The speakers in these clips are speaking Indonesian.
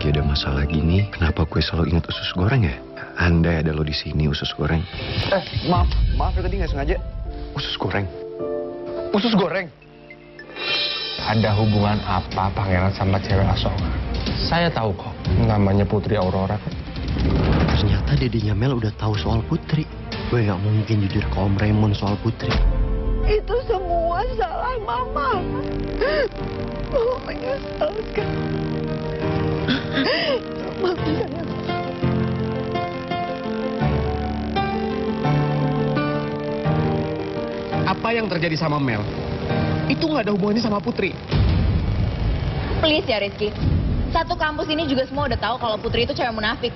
lagi ada masalah gini, kenapa gue selalu ingat usus goreng ya? Andai ada lo di sini, usus goreng. Maaf ya tadi nggak sengaja. Usus goreng. Usus goreng. Ada hubungan apa pangeran sama cewek asongan? Saya tahu kok, namanya Putri Aurora. Ternyata dedenya Mel udah tahu soal Putri. Gue nggak mungkin jujur ke Om Raymond soal Putri. Itu semua salah Mama. Mama menyesal sekali. Mama menyesal. Apa yang terjadi sama Mel? Itu nggak ada hubungannya sama Putri. Please ya Rizky. Satu kampus ini juga semua udah tahu kalau Putri itu cewek munafik.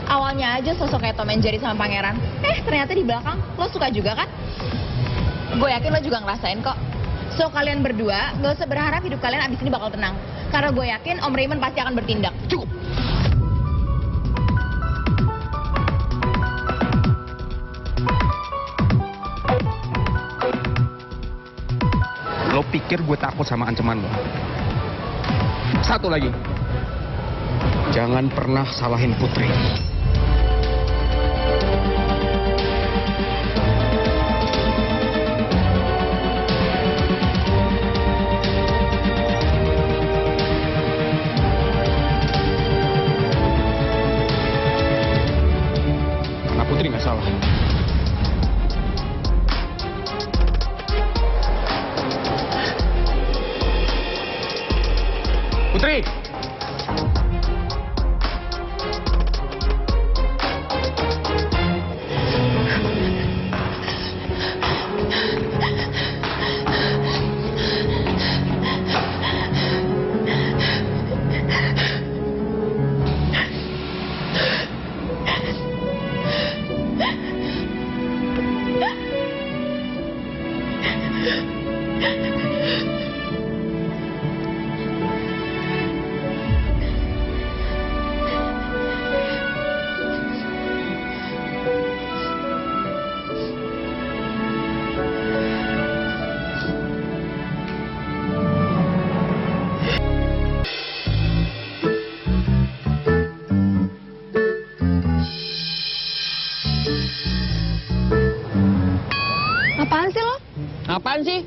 Awalnya aja sosok kayak Tom and Jerry sama pangeran. Ternyata di belakang lo suka juga kan? Gue yakin lo juga ngerasain kok. So kalian berdua gak usah berharap hidup kalian abis ini bakal tenang. Karena gue yakin Om Raymond pasti akan bertindak. Cukup. Lo pikir gue takut sama ancaman lo? Satu lagi. Jangan pernah salahin Putri. Karena Putri nggak salah. Putri! Apaan sih lo? Apaan sih?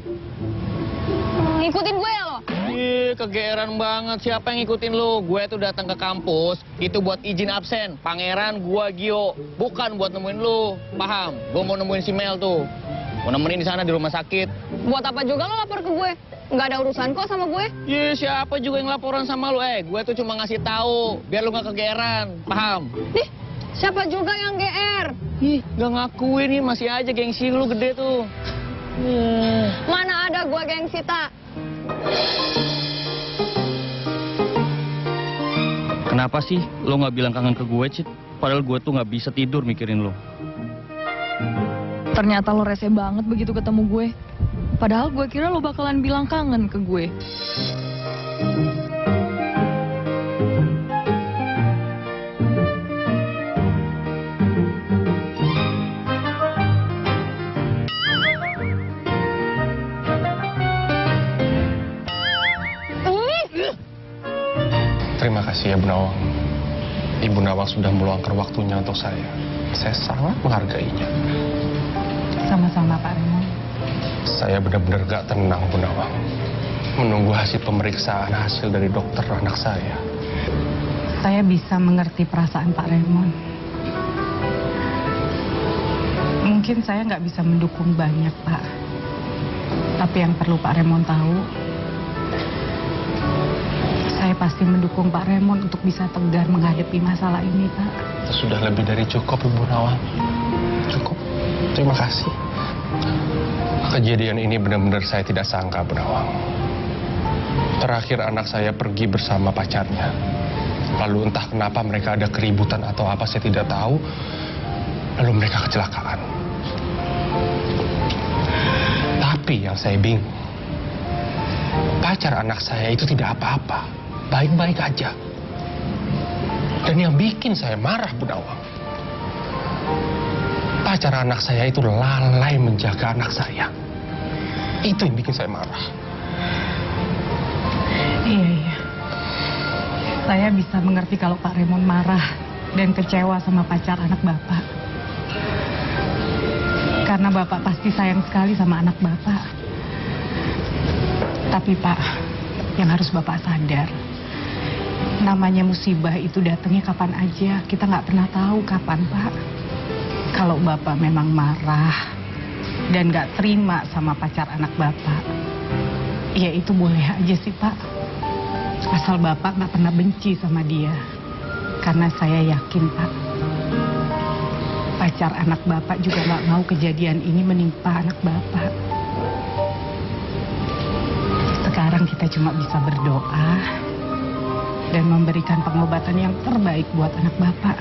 Ngikutin gue ya lo? Ih, kegeeran banget. Siapa yang ngikutin lu? Gue tuh datang ke kampus, itu buat izin absen. Pangeran, gua Gio. Bukan buat nemuin lu. Paham? Gue mau nemuin si Mel tuh. Mau nemenin di sana di rumah sakit. Buat apa juga lo lapor ke gue? Nggak ada urusan kok sama gue. Ih, siapa juga yang laporan sama lu? Gue tuh cuma ngasih tahu biar lu gak kegeeran. Paham? Nih, siapa juga yang GR? Ih, gak ngakuin nih, masih aja gengsi lu gede tuh. Mana ada gue gengsi, tak? Kenapa sih lo gak bilang kangen ke gue, Cid? Padahal gue tuh gak bisa tidur mikirin lo. Ternyata lo rese banget begitu ketemu gue. Padahal gue kira lo bakalan bilang kangen ke gue. Terima kasih ya Bu Nawang. Ibu Nawang sudah meluangkan waktunya untuk saya. Saya sangat menghargainya. Sama-sama Pak Raymond. Saya benar-benar gak tenang Bu Nawang. Menunggu hasil pemeriksaan hasil dari dokter anak saya. Saya bisa mengerti perasaan Pak Raymond. Mungkin saya nggak bisa mendukung banyak, Pak. Tapi yang perlu Pak Raymond tahu, saya pasti mendukung Pak Raymond untuk bisa tegar menghadapi masalah ini, Pak. Itu sudah lebih dari cukup, Ibu Nawang. Cukup. Terima kasih. Kejadian ini benar-benar saya tidak sangka, Bu Nawang. Terakhir anak saya pergi bersama pacarnya. Lalu entah kenapa mereka ada keributan atau apa saya tidak tahu. Lalu mereka kecelakaan. Tapi yang saya bingung, pacar anak saya itu tidak apa-apa. Baik-baik aja. Dan yang bikin saya marah, Bu Nawang, pacar anak saya itu lalai menjaga anak saya. Itu yang bikin saya marah. Iya. Saya bisa mengerti kalau Pak Raymond marah dan kecewa sama pacar anak Bapak. Karena Bapak pasti sayang sekali sama anak Bapak. Tapi Pak, yang harus Bapak sadar, namanya musibah itu datangnya kapan aja. Kita nggak pernah tahu kapan, Pak. Kalau Bapak memang marah dan nggak terima sama pacar anak Bapak, ya itu boleh aja sih, Pak. Asal Bapak nggak pernah benci sama dia. Karena saya yakin, Pak, pacar anak Bapak juga nggak mau kejadian ini menimpa anak Bapak. Sekarang kita cuma bisa berdoa dan memberikan pengobatan yang terbaik buat anak Bapak.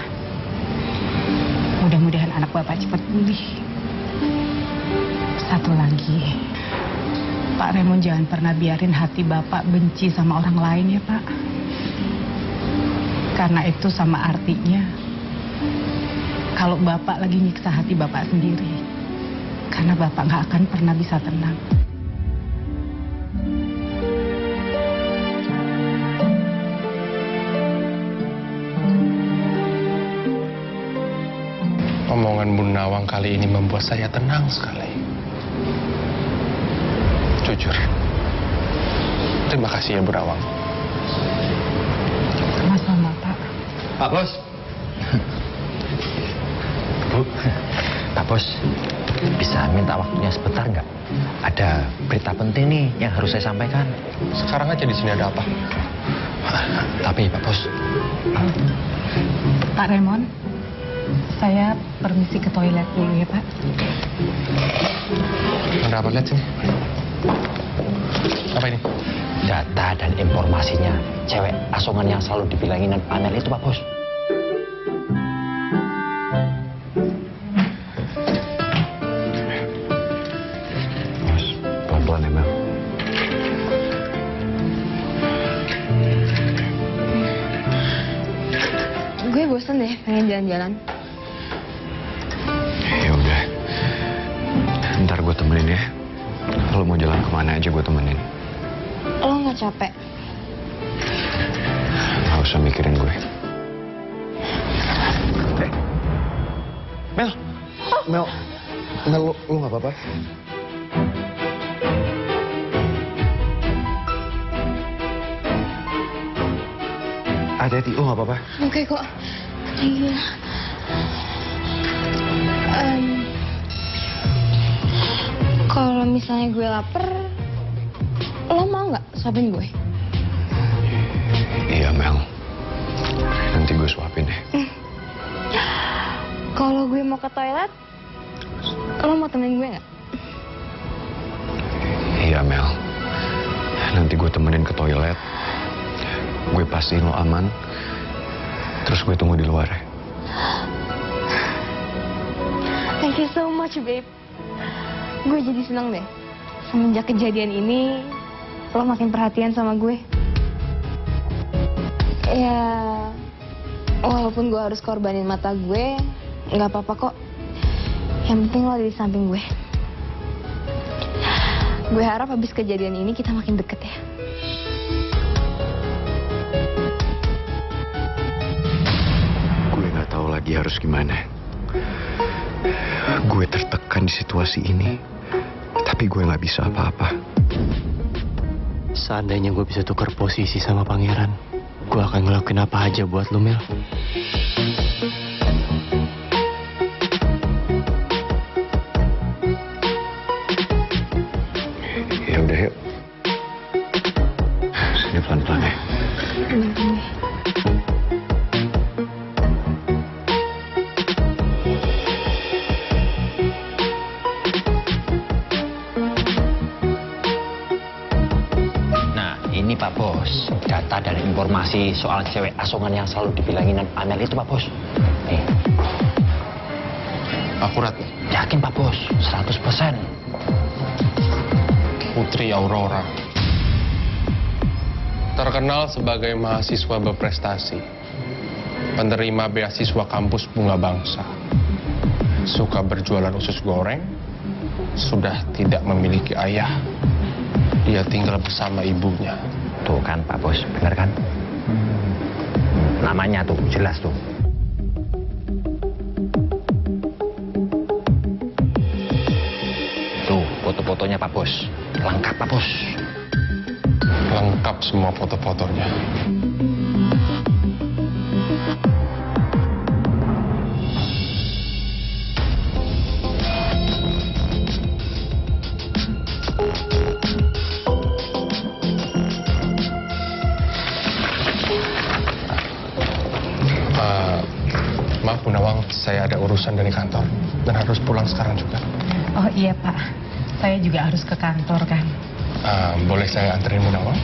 Mudah-mudahan anak Bapak cepat pulih. Satu lagi, Pak Raymond jangan pernah biarin hati Bapak benci sama orang lain ya, Pak. Karena itu sama artinya kalau Bapak lagi nyiksa hati Bapak sendiri. Karena Bapak nggak akan pernah bisa tenang. Omongan Bu Nawang kali ini membuat saya tenang sekali. Jujur. Terima kasih ya Bu Nawang. Sama-sama, Pak. Pak Bos. Bu, Pak Bos, bisa minta waktunya sebentar nggak? Ada berita penting nih yang harus saya sampaikan. Sekarang aja di sini ada apa? Tapi Pak Bos, Pak Raymond, saya permisi ke toilet dulu ya, Pak. Ada apa, lihat sini? Apa ini? data dan informasinya cewek asongan yang selalu dibilangin Amel itu, Pak Bos. Bos, pelan-pelan ya, Mel. Gue bosen deh, pengen jalan-jalan. Ya udah, ntar gue temenin ya. Kalau mau jalan kemana aja gue temenin. Lo nggak capek? Gak usah mikirin gue. Mel, Mel, lu nggak apa-apa? Hati-hati, lu nggak apa-apa? Oke kok. Iya. Kalau misalnya gue lapar, lo mau nggak suapin gue? Iya, Mel. Nanti gue suapin deh. Kalau gue mau ke toilet, lo mau temenin gue nggak? Iya, Mel. Nanti gue temenin ke toilet. Gue pastiin lo aman. Terus gue tunggu di luar ya. Thank you so much, babe. Gue jadi seneng deh. Semenjak kejadian ini, lo makin perhatian sama gue. Ya, walaupun gue harus korbanin mata gue, nggak apa-apa kok. Yang penting lo ada di samping gue. Gue harap habis kejadian ini kita makin deket ya. Gue nggak tahu lagi harus gimana. Gue tertekan di situasi ini, tapi gue nggak bisa apa-apa. Seandainya gue bisa tukar posisi sama pangeran, gue akan ngelakuin apa aja buat lu, Mel. Ya udah yuk. Sini pelan-pelan ya. Nah, ini Pak Bos, data dan informasi soal cewek asongan yang selalu dibilangin Amel itu, Pak Bos. Nih, Akurat. yakin Pak Bos, 100%. Putri Aurora. Terkenal sebagai mahasiswa berprestasi. Penerima beasiswa kampus Bunga Bangsa. Suka berjualan usus goreng. Sudah tidak memiliki ayah. Dia tinggal bersama ibunya. Tuh kan Pak Bos, bener kan? Namanya tuh, jelas tuh. Tuh, foto-fotonya Pak Bos. Lengkap Pak Bos. Lengkap semua foto-fotonya. Maaf Bu Nawang, saya ada urusan dari kantor dan harus pulang sekarang juga. Oh iya Pak, saya juga harus ke kantor kan. Boleh saya anterin Bu Nawang?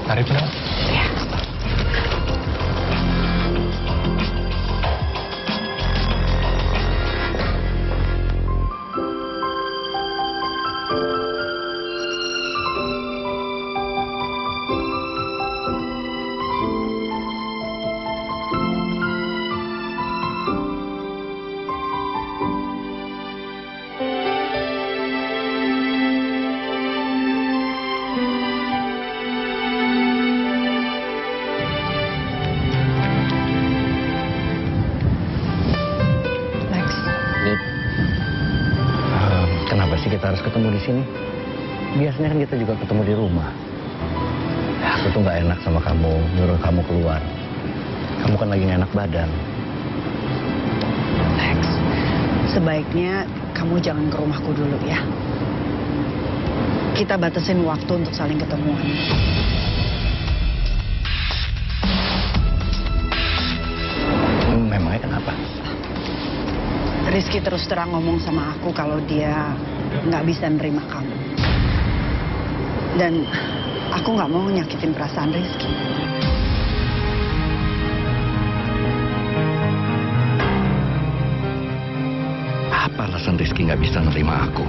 Mari Bu Nawang. Kenapa sih kita harus ketemu di sini? Biasanya kan kita juga ketemu di rumah. Aku tuh nggak enak sama kamu, nyuruh kamu keluar. Kamu kan lagi nggak enak badan. Lex, sebaiknya kamu jangan ke rumahku dulu ya. Kita batasin waktu untuk saling ketemuan. Memangnya kenapa? Rizky terus terang ngomong sama aku kalau dia nggak bisa nerima kamu. Dan aku nggak mau nyakitin perasaan Rizky. Apa alasan Rizky nggak bisa nerima aku?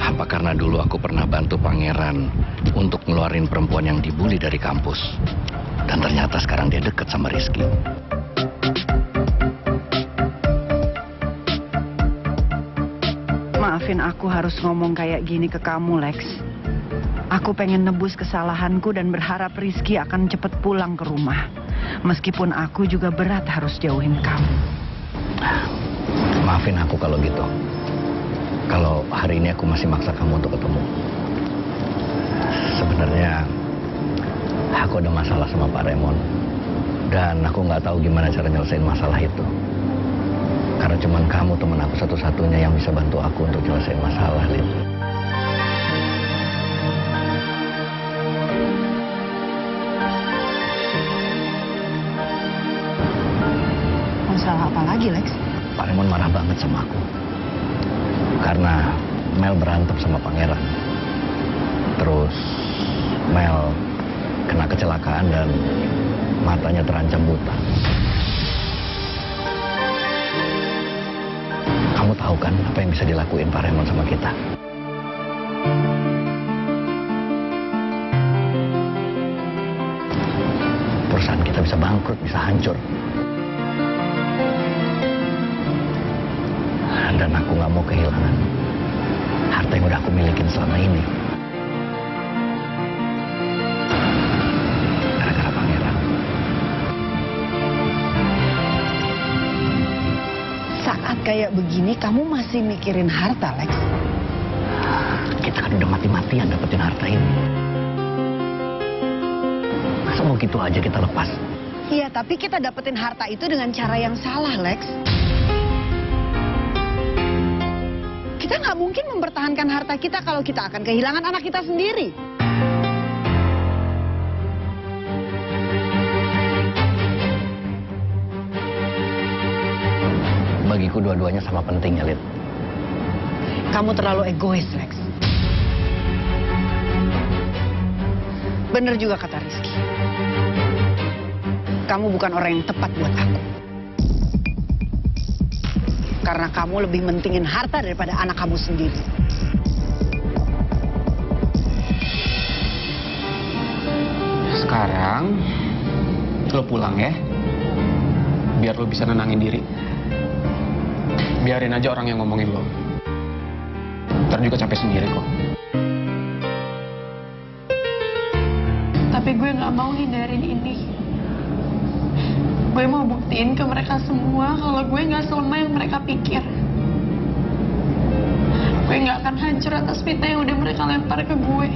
Apa karena dulu aku pernah bantu pangeran untuk ngeluarin perempuan yang dibully dari kampus? Dan ternyata sekarang dia deket sama Rizky. Maafin aku harus ngomong kayak gini ke kamu, Lex. Aku pengen nebus kesalahanku dan berharap Rizky akan cepet pulang ke rumah. Meskipun aku juga berat harus jauhin kamu. Maafin aku kalau gitu. Kalau hari ini aku masih maksa kamu untuk ketemu. Sebenarnya aku ada masalah sama Pak Raymond. Dan aku nggak tahu gimana cara nyelesain masalah itu. Karena cuma kamu teman aku satu-satunya yang bisa bantu aku untuk nyelesain masalah, Lin. Masalah apa lagi, Lex? Pak Raymond marah banget sama aku. Karena Mel berantem sama pangeran. Terus Mel kena kecelakaan dan matanya terancam buta. Kamu tahu kan apa yang bisa dilakuin Pak Raymond sama kita? Perusahaan kita bisa bangkrut, bisa hancur. Dan aku nggak mau kehilangan harta yang udah aku milikin selama ini. Gara-gara pangeran. Saat kayak begini kamu masih mikirin harta, Lex? Kita kan udah mati-matian dapetin harta ini. Masa mau gitu aja kita lepas? Iya, tapi kita dapetin harta itu dengan cara yang salah, Lex. Kita nggak mungkin mempertahankan harta kita kalau kita akan kehilangan anak kita sendiri. Bagiku dua-duanya sama pentingnya, Lid. Kamu terlalu egois, Lex. Bener juga kata Rizky. Kamu bukan orang yang tepat buat aku. Karena kamu lebih mentingin harta daripada anak kamu sendiri. Sekarang lo pulang ya, biar lo bisa nenangin diri. Biarin aja orang yang ngomongin lo. Ntar juga capek sendiri kok. Tapi gue nggak mau hindarin ini. Gue mau buktiin ke mereka semua kalau gue nggak selemah yang mereka pikir. Gue nggak akan hancur atas fitnah yang udah mereka lempar ke gue.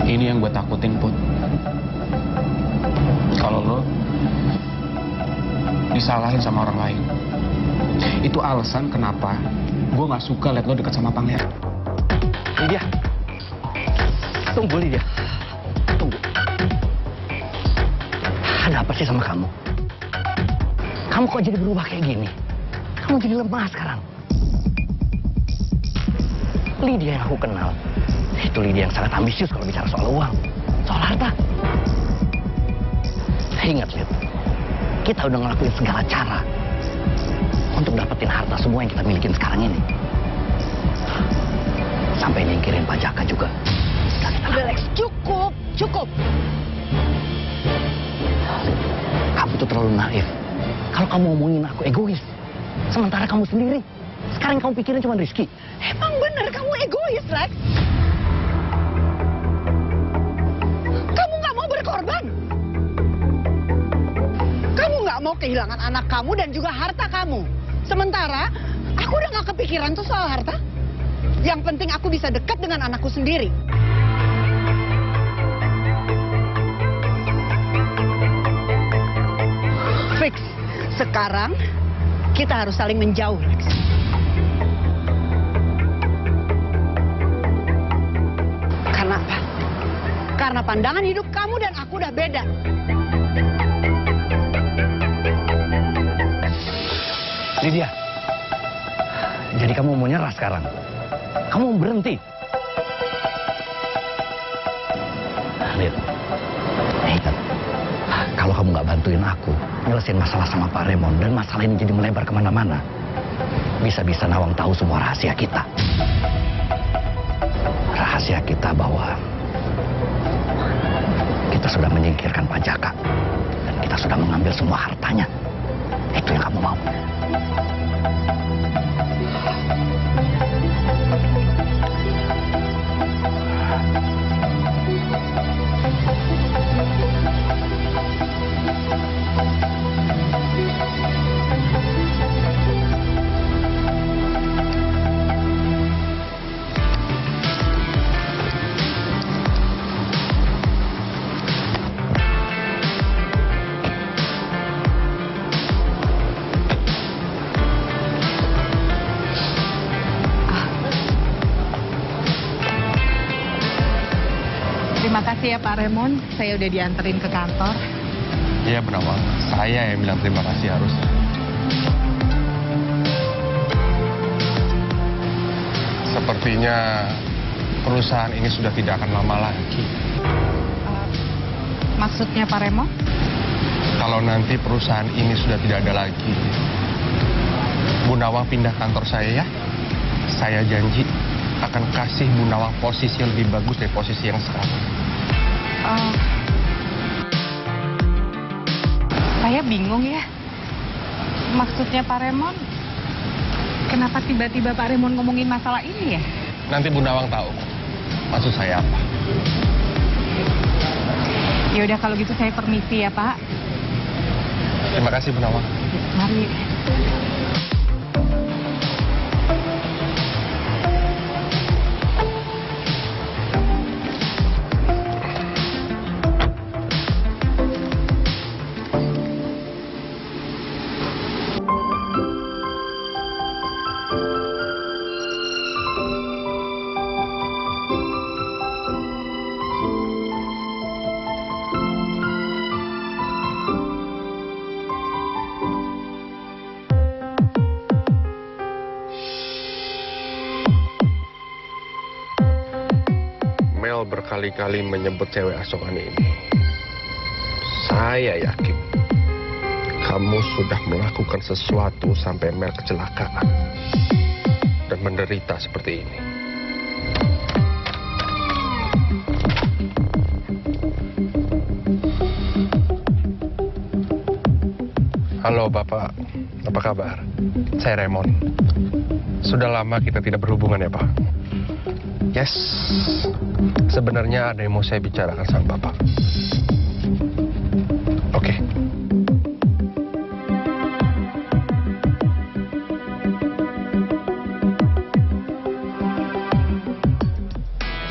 Ini yang gue takutin, Put. Kalau lo disalahin sama orang lain. Itu alasan kenapa gue gak suka liat lo deket sama Pangeran. Lydia. Tunggu, Lydia. Tunggu. Ada apa sih sama kamu? Kamu kok jadi berubah kayak gini? Kamu jadi lemah sekarang. Lydia yang aku kenal, itu Lydia yang sangat ambisius kalau bicara soal uang, soal harta. Ingat, Lid, kita udah ngelakuin segala cara untuk dapetin harta semua yang kita milikin sekarang ini. Sampai nyingkirin Pak Jaka juga. Udah, Lex, cukup, cukup. Kamu tuh terlalu naif. Kalau kamu ngomongin aku egois, sementara kamu sendiri sekarang kamu pikirin cuma Rizky. Emang bener kamu egois, Lex? Kamu nggak mau berkorban? Kamu nggak mau kehilangan anak kamu dan juga harta kamu. Sementara aku udah nggak kepikiran tuh soal harta. Yang penting aku bisa dekat dengan anakku sendiri. Fix. Sekarang kita harus saling menjauh, Lex. Karena apa? Karena pandangan hidup kamu dan aku udah beda. Lydia, jadi kamu mau nyerah sekarang? Kamu mau berhenti? Lid, ingat, kalau kamu nggak bantuin aku nyelesain masalah sama Pak Raymond dan masalah ini jadi melebar kemana-mana, bisa-bisa Nawang tahu semua rahasia kita. Rahasia kita bahwa kita sudah menyingkirkan Pak Jaka dan kita sudah mengambil semua hartanya. Itu yang kamu mau. Terima kasih ya Pak Raymond, saya udah dianterin ke kantor. Iya, Bu Nawang. Saya yang bilang terima kasih harusnya. Sepertinya perusahaan ini sudah tidak akan lama lagi. Maksudnya Pak Raymond? Kalau nanti perusahaan ini sudah tidak ada lagi, Bu Nawang pindah kantor saya ya. Saya janji akan kasih Bu Nawang posisi yang lebih bagus dari posisi yang sekarang. Saya bingung ya. Maksudnya Pak Raymond, kenapa tiba-tiba Pak Raymond ngomongin masalah ini ya? Nanti Bu Nawang tahu maksud saya apa. Ya udah kalau gitu saya permisi ya Pak. Terima kasih Bu Nawang. Mari. Mel berkali-kali menyebut cewek asongan ini. Saya yakin kamu sudah melakukan sesuatu sampai Mel kecelakaan dan menderita seperti ini. Halo Bapak, apa kabar? Saya Raymond. Sudah lama kita tidak berhubungan ya Pak? Yes, sebenarnya ada yang mau saya bicarakan sama Bapak. Oke.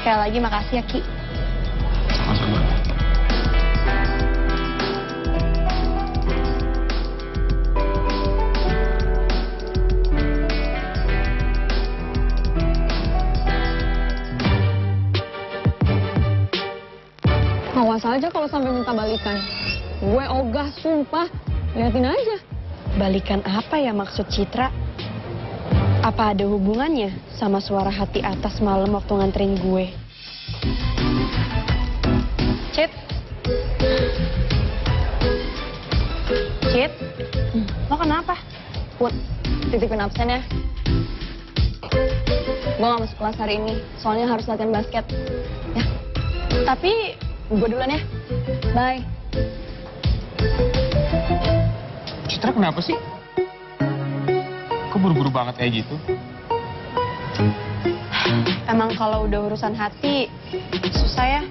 Sekali lagi makasih ya Ki. Sama-sama. Awas aja kalau sampai minta balikan. Gue ogah, sumpah. Liatin aja. Balikan apa ya maksud Citra? Apa ada hubungannya sama suara hati atas malam waktu nganterin gue? Cit? Cit? Lo kenapa? Put, titipin absen ya. Gue gak masuk kelas hari ini, soalnya harus latihan basket. Ya. Tapi gue duluan ya. Bye. Citra kenapa sih? Kok buru-buru banget kayak gitu? Emang kalau udah urusan hati, susah ya?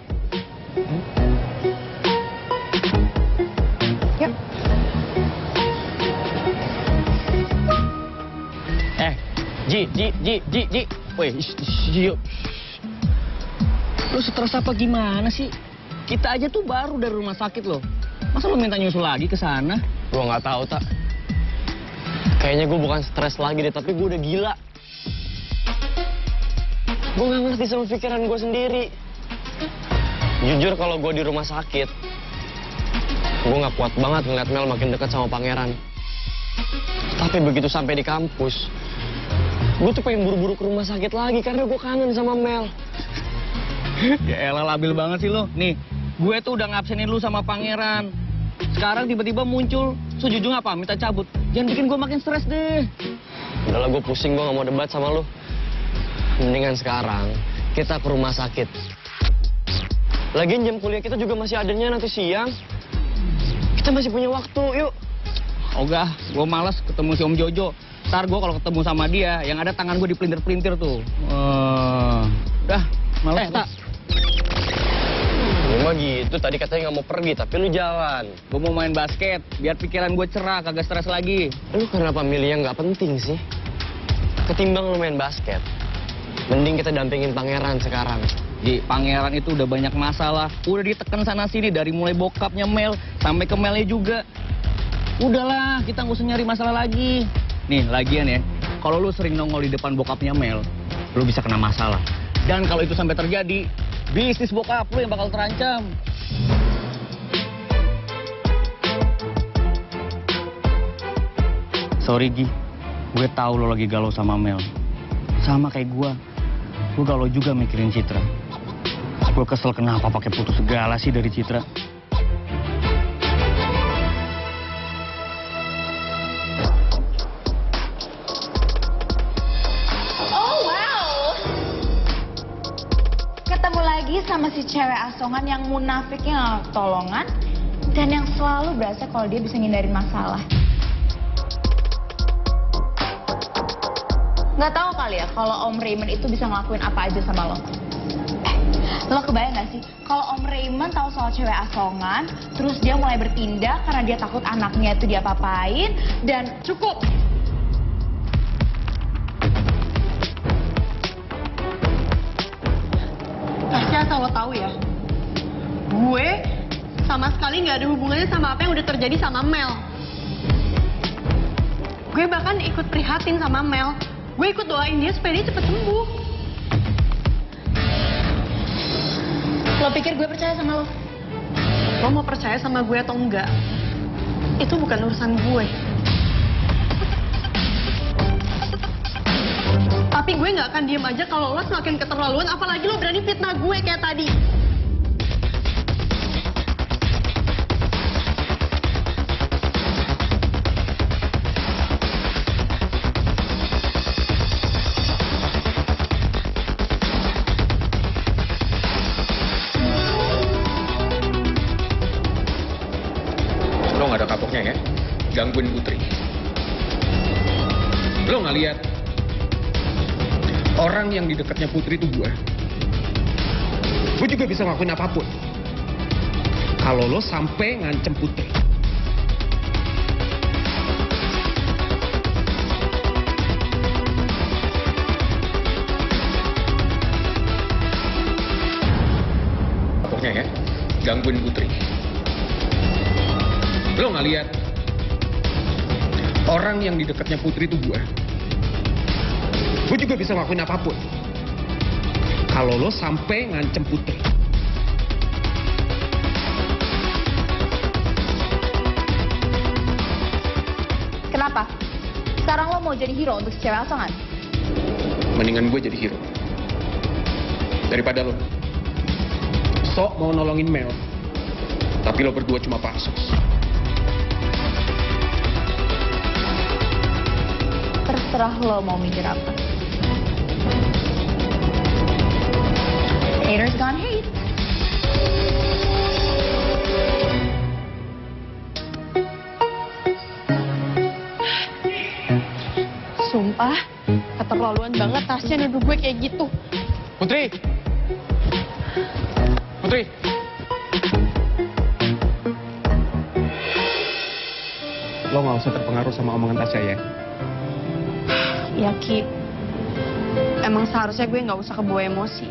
Yuk. Ji. Woi, yuk. Lu stres apa gimana sih? Kita aja tuh baru dari rumah sakit loh. Masa lu minta nyusul lagi ke sana? Gue nggak tahu, Tak. Kayaknya gue bukan stres lagi deh, tapi gue udah gila. Gue nggak ngerti sama pikiran gue sendiri. Jujur kalau gue di rumah sakit, gue nggak kuat banget ngeliat Mel makin dekat sama Pangeran. Tapi begitu sampai di kampus, gue tuh pengen buru-buru ke rumah sakit lagi karena gue kangen sama Mel. Ya elah, labil banget sih lo. Nih, gue tuh udah ngabsenin lu sama Pangeran. Sekarang tiba-tiba muncul, sejujurnya apa? Minta cabut. Jangan bikin gue makin stres deh. Udahlah, gue pusing, gue nggak mau debat sama lu. Mendingan sekarang kita ke rumah sakit. Lagian jam kuliah kita juga masih adanya nanti siang. Kita masih punya waktu, yuk. Ogah, gue malas ketemu si Om Jojo. Ntar gue kalau ketemu sama dia, yang ada tangan gue dipelintir-pelintir tuh. Udah, malas. Tak. Lu mah gitu, tadi katanya nggak mau pergi, tapi lu jalan. Gue mau main basket, biar pikiran gue cerah, kagak stres lagi. Lu kenapa milih yang nggak penting sih? Ketimbang lu main basket, mending kita dampingin Pangeran sekarang. Ji, Pangeran itu udah banyak masalah. Udah diteken sana-sini, dari mulai bokapnya Mel, sampai ke Melnya juga. Udahlah, kita nggak usah nyari masalah lagi. Nih, lagian ya, kalau lu sering nongol di depan bokapnya Mel, lu bisa kena masalah. Dan kalau itu sampai terjadi, bisnis bokap lu yang bakal terancam. Sorry, Gi. Gue tahu lo lagi galau sama Mel. Sama kayak gue galau juga mikirin Citra. Gue kesel kenapa pakai putus segala sih dari Citra. Sama si cewek asongan yang munafiknya tolongan dan yang selalu berasa kalau dia bisa ngindarin masalah. Nggak tahu kali ya kalau Om Raymond itu bisa ngelakuin apa aja sama lo. Lo kebayang nggak sih kalau Om Raymond tahu soal cewek asongan, terus dia mulai bertindak karena dia takut anaknya itu diapa-apain dan cukup. Pasti asal lo tahu ya, gue sama sekali nggak ada hubungannya sama apa yang udah terjadi sama Mel. Gue bahkan ikut prihatin sama Mel. Gue ikut doain dia supaya dia cepet sembuh. Lo pikir gue percaya sama lo? Lo mau percaya sama gue atau enggak, itu bukan urusan gue. Tapi gue nggak akan diem aja kalau lo semakin keterlaluan, apalagi lo berani fitnah gue kayak tadi. Lo nggak ada kapoknya ya? gangguin Putri. Lo nggak lihat orang yang di dekatnya Putri itu gue. Gue juga bisa ngelakuin apapun. Kalau lo sampai ngancem Putri. Pokoknya ya, gangguin Putri. Lo nggak lihat orang yang di dekatnya Putri itu gue. Gue juga bisa ngelakuin apapun. Kalau lo sampai ngancem Putri. Kenapa? Sekarang lo mau jadi hero untuk si cewek asongan? Mendingan gue jadi hero daripada lo sok mau nolongin Mel, tapi lo berdua cuma pansos. Terserah lo mau mikir apa. Haters gonna hate. Sumpah, keterlaluan banget Tasya nuduh gue kayak gitu. Putri! Putri! Lo nggak usah terpengaruh sama omongan Tasya ya. Ya Ki, emang seharusnya gue nggak usah kebawa emosi.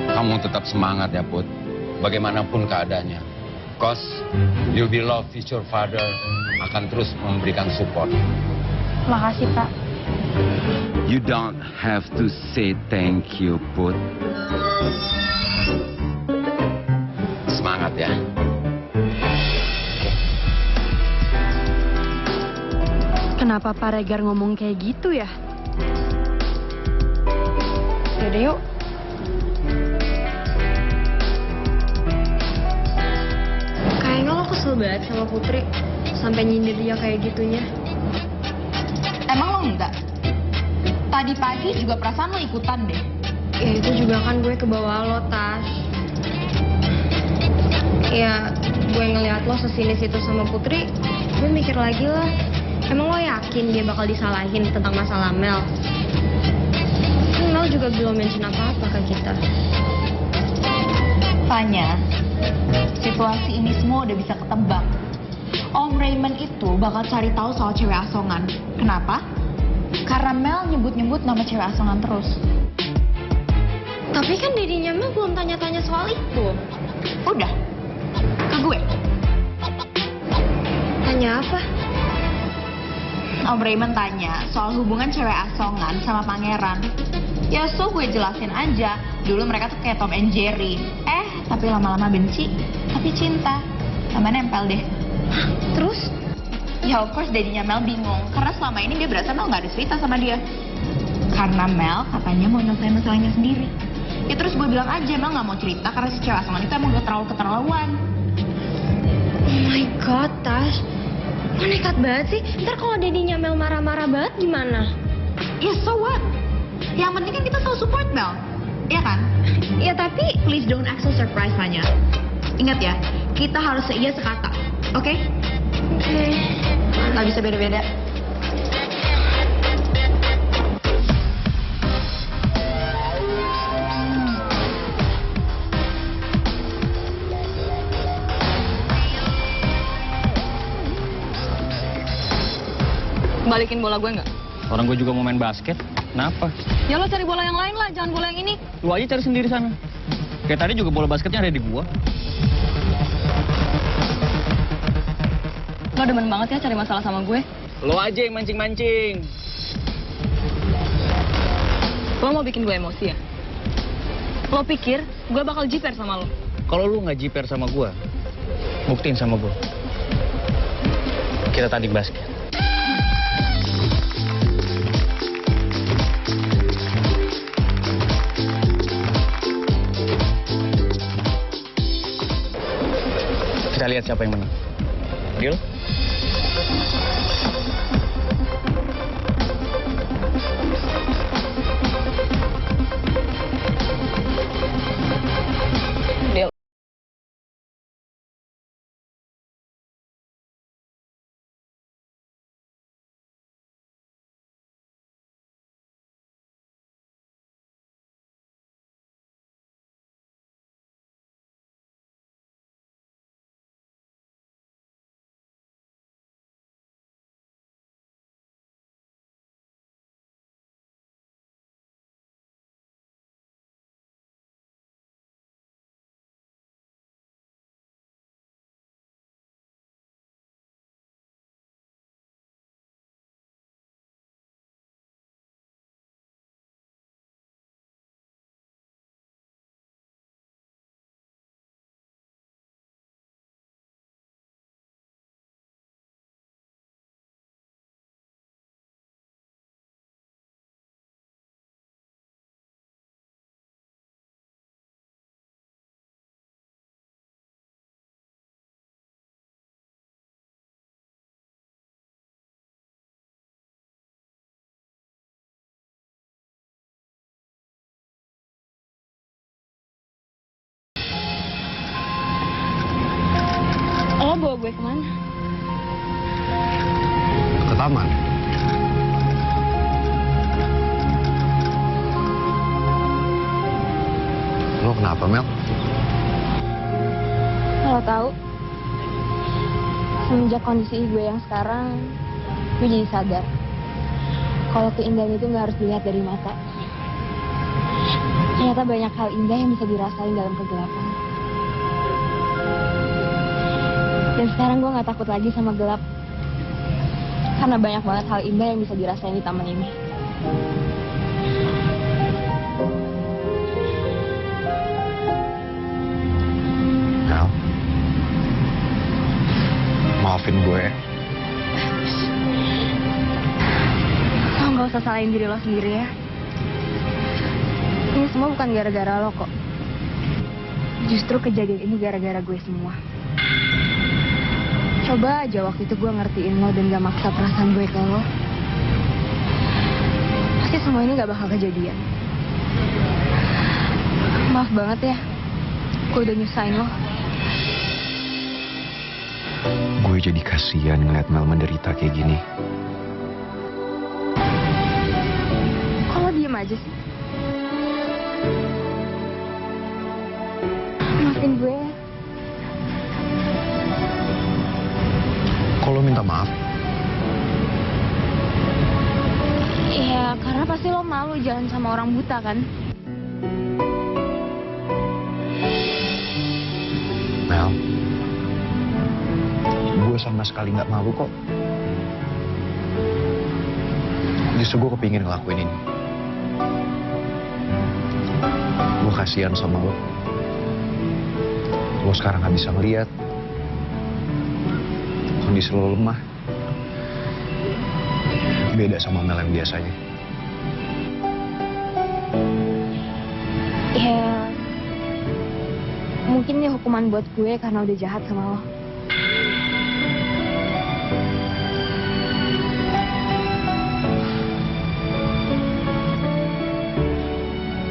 Kamu tetap semangat ya, Put. Bagaimanapun keadaannya. Cause you'll be love future father akan terus memberikan support. Makasih Pak. You don't have to say thank you, Put. Semangat ya. Kenapa Pak Regar ngomong kayak gitu ya? Yaudah yuk. Kayaknya lo kesel banget sama Putri. Sampai nyindir dia kayak gitunya. Emang lo enggak? Tadi pagi juga perasaan lo ikutan deh. Ya itu juga kan gue ke bawah lo, Tas. Ya, gue ngeliat lo sesinis itu sama Putri, gue mikir lagi lah. Emang lo yakin dia bakal disalahin tentang masalah Mel? Kan Mel juga belum mention apa-apa ke kita. Tanya, situasi ini semua udah bisa ketebak. Om Raymond itu bakal cari tahu soal cewek asongan. Kenapa? Karena Mel nyebut-nyebut nama cewek asongan terus. Tapi kan dirinya Mel belum tanya-tanya soal itu. Udah, ke gue. Tanya apa? Om Raymond tanya soal hubungan cewek asongan sama pangeran. Ya so gue jelasin aja. Dulu mereka tuh kayak Tom and Jerry. Tapi lama-lama benci, tapi cinta. Sama nempel deh. Terus? Ya of course dadinya Mel bingung. Karena selama ini dia berasa Mel gak ada cerita sama dia. Karena Mel katanya mau nyelesain masalahnya sendiri. Ya terus gue bilang aja Mel gak mau cerita karena si cewek asongan itu emang udah terlalu keterlaluan. Oh my god, Tas. Lo nekat banget sih. Ntar kalau dadinya Mel marah-marah banget gimana? Ya so what? Yang penting kan kita selalu support Mel. Iya kan? Ya tapi... Please don't act so surprised, Tanya. Ingat ya, kita harus seia sekata. Oke? Oke. Gak bisa beda-beda. Balikin bola gue nggak? Orang gue juga mau main basket. Kenapa? Ya lo cari bola yang lain lah, jangan bola yang ini. Lu aja cari sendiri sana. Kayak tadi juga bola basketnya ada di gua. Lo demen banget ya cari masalah sama gue. Lo aja yang mancing-mancing. Lo mau bikin gue emosi ya? Lo pikir gue bakal jiper sama lo? Kalau lu nggak jiper sama gua, buktiin sama gua. Kita tanding basket. Kita lihat siapa yang menang. Deal? gue kemana? Ke taman. Lo kenapa, Mel? Kalau tahu, semenjak kondisi gue yang sekarang, gue jadi sadar kalau keindahan itu nggak harus dilihat dari mata. Ternyata banyak hal indah yang bisa dirasain dalam kegelapan. Dan sekarang gue nggak takut lagi sama gelap, karena banyak banget hal indah yang bisa dirasain di taman ini. Mel, maafin gue. Lo nggak usah salahin diri lo sendiri ya. Ini semua bukan gara-gara lo kok. Justru kejadian ini gara-gara gue semua. Coba aja waktu itu gue ngertiin lo dan gak maksa perasaan gue ke lo. Pasti semua ini gak bakal kejadian. Maaf banget ya, gue udah nyusahin lo. Gue jadi kasihan ngeliat Mel menderita kayak gini. Kok lo diem aja sih? Maafin gue ya. Kok lo minta maaf? Iya, karena pasti lo malu jalan sama orang buta kan? Mel, gue sama sekali nggak malu kok. Justru gue kepingin ngelakuin ini. Gue kasihan sama lo. Lo sekarang nggak bisa ngeliat. Kondisi lo lemah. Beda sama Mel yang biasanya. Ya, mungkin ini hukuman buat gue karena udah jahat sama lo.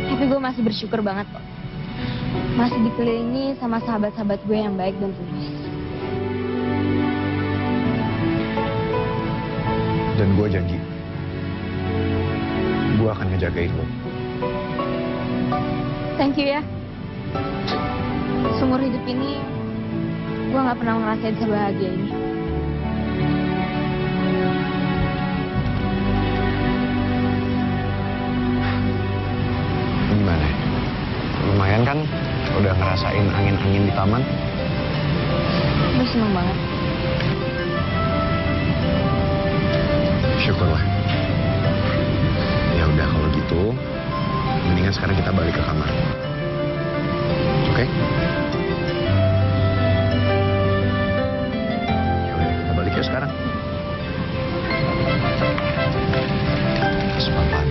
Tapi gue masih bersyukur banget kok. Masih dikelilingi sama sahabat-sahabat gue yang baik dan tulus. Dan gue janji, gue akan ngejagain lo. Thank you ya. Seumur hidup ini, gue gak pernah ngerasain sebahagia ini. Gimana? Lumayan kan? Udah ngerasain angin-angin di taman? Gue seneng banget. Syukurlah. Ya udah kalau gitu, mendingan sekarang kita balik ke kamar. Oke? Ya udah, kita balik ya sekarang. Pelan-pelan.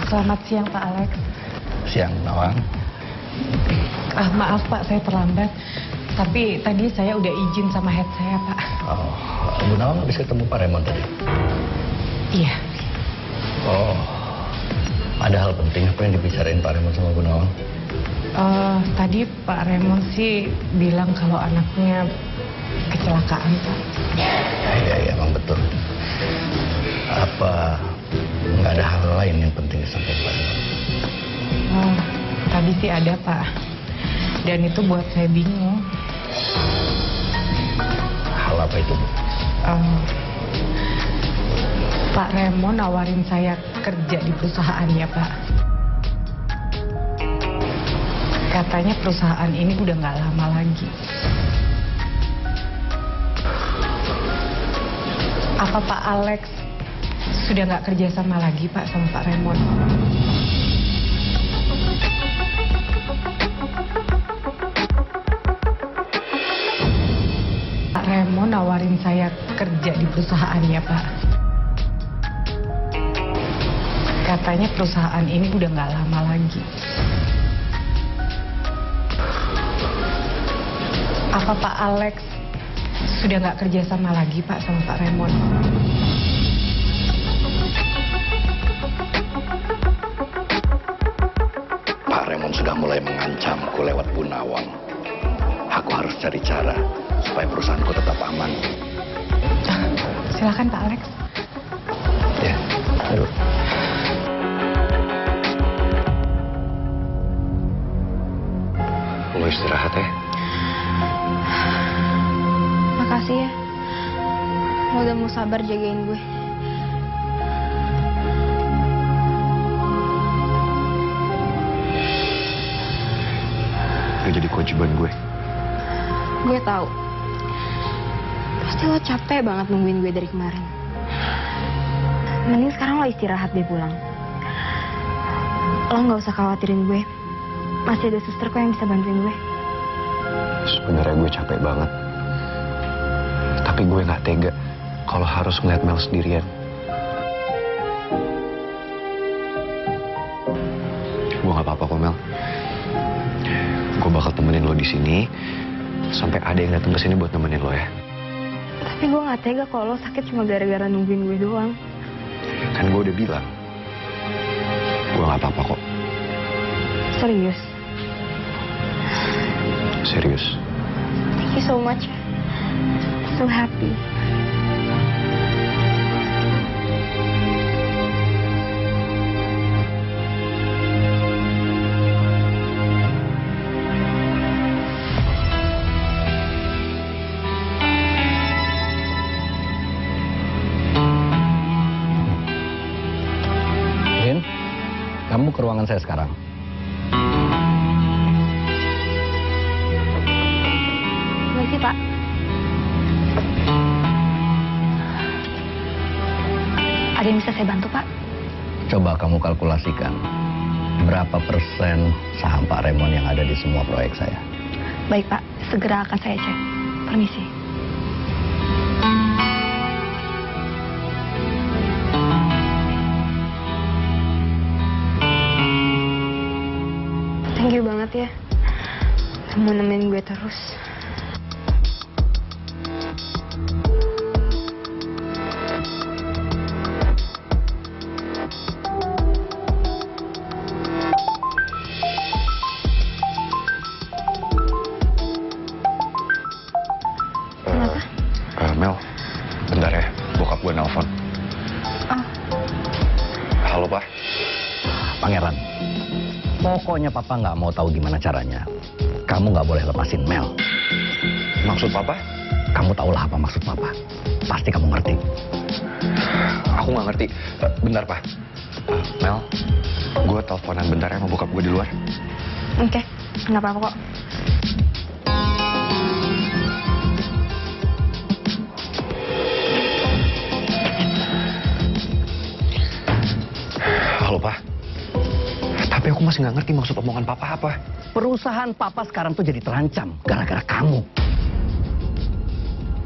Selamat siang Pak Alex. Siang, Nawang. Maaf Pak, saya terlambat. Tapi tadi saya udah izin sama head saya Pak. Oh, Bu Nawang habis ketemu Pak Raymond tadi? Iya. Oh, ada hal penting apa yang dibicarain Pak Raymond sama Bu Nawang? Tadi Pak Raymond sih bilang kalau anaknya kecelakaan Pak. Iya, emang betul. Apa nggak ada hal lain yang penting disampaikan Pak Raymond? Tadi sih ada Pak. Dan itu buat saya bingung. Hal apa itu, Bu? Pak Raymond nawarin saya kerja di perusahaannya Pak. Katanya perusahaan ini udah nggak lama lagi. Apa Pak Alex sudah nggak kerja sama lagi Pak sama Pak Raymond? Pak Raymond nawarin saya kerja di perusahaannya Pak. Katanya perusahaan ini udah nggak lama lagi. Apa Pak Alex sudah nggak kerja sama lagi Pak sama Pak Raymond? Pak Raymond sudah mulai mengancamku lewat Bu Nawang. Aku harus cari cara supaya perusahaanku tetap aman. Silakan Pak Alex. Ya, ayo. Lo istirahat ya. Makasih ya. Lo udah mau sabar jagain gue. Itu jadi kewajiban gue. Gue tahu. Pasti lo capek banget nungguin gue dari kemarin. Mending sekarang lo istirahat deh pulang. Lo nggak usah khawatirin gue. Masih ada suster kok yang bisa bantuin gue. Sebenarnya gue capek banget. Tapi gue nggak tega kalau harus ngeliat Mel sendirian. Gue nggak apa-apa kok Mel. Gue bakal temenin lo di sini sampai ada yang datang ke sini buat nemenin lo ya. Tapi gue nggak tega kalau lo sakit cuma gara-gara nungguin gue doang. Kan gue udah bilang, gue nggak apa-apa kok. Serius. Serius. Thank you so much. So happy. Rin, kamu ke ruangan saya sekarang. Nanti Pak. Ada yang bisa saya bantu Pak? Coba kamu kalkulasikan berapa persen saham Pak Raymond yang ada di semua proyek saya. Baik Pak, segera akan saya cek. Permisi. Thank you banget ya. Kamu nemenin gue terus. Mel, bentar ya, bokap gue nelfon. Oh. Halo Pak. Pangeran, pokoknya Papa nggak mau tahu gimana caranya. Kamu nggak boleh lepasin Mel. Maksud Papa? Kamu tahulah apa maksud Papa. Pasti kamu ngerti. Aku nggak ngerti. Bentar Pak. Mel, gue teleponan bentar ya sama bokap gue di luar. Oke, nggak apa-apa kok. Halo Pak. Tapi aku masih nggak ngerti maksud omongan Papa apa. Perusahaan Papa sekarang tuh jadi terancam gara-gara kamu.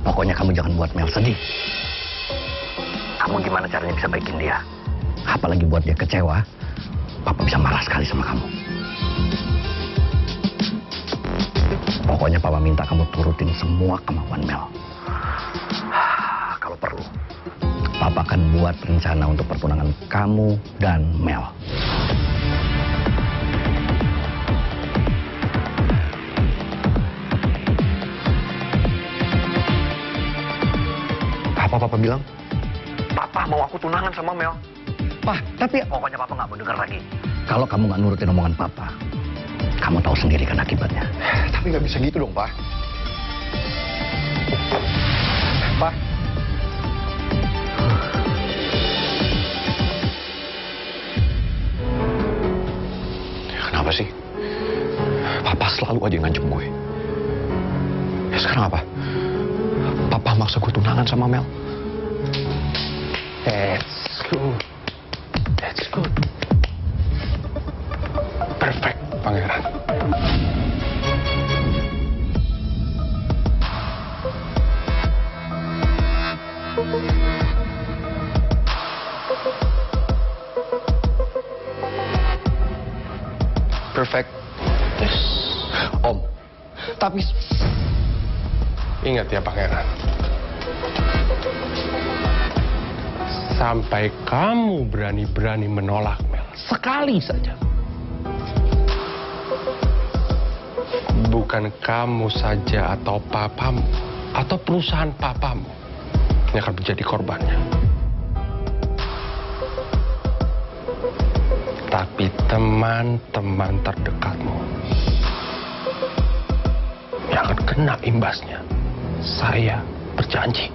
Pokoknya kamu jangan buat Mel sedih. Kamu gimana caranya bisa baikin dia? Apalagi buat dia kecewa, Papa bisa marah sekali sama kamu. Pokoknya Papa minta kamu turutin semua kemauan Mel. Kalau perlu, Papa akan buat rencana untuk pertunangan kamu dan Mel. Apa Papa bilang? Papa mau aku tunangan sama Mel. Pak, tapi pokoknya Papa nggak mau dengar lagi. Kalau kamu nggak nurutin omongan Papa, kamu tahu sendiri kan akibatnya. Tapi nggak bisa gitu dong Pak. Pak. Kenapa sih? Papa selalu aja ngancem gue. Ya sekarang apa? Papa maksa gue tunangan sama Mel. That's good. That's good. Perfect, Pangeran. Perfect. Yes. Om, tapi Ingat ya Pangeran. Sampai kamu berani-berani menolak Mel sekali saja. Bukan kamu saja atau papamu atau perusahaan papamu yang akan menjadi korbannya. Tapi teman-teman terdekatmu yang akan kena imbasnya. Saya berjanji.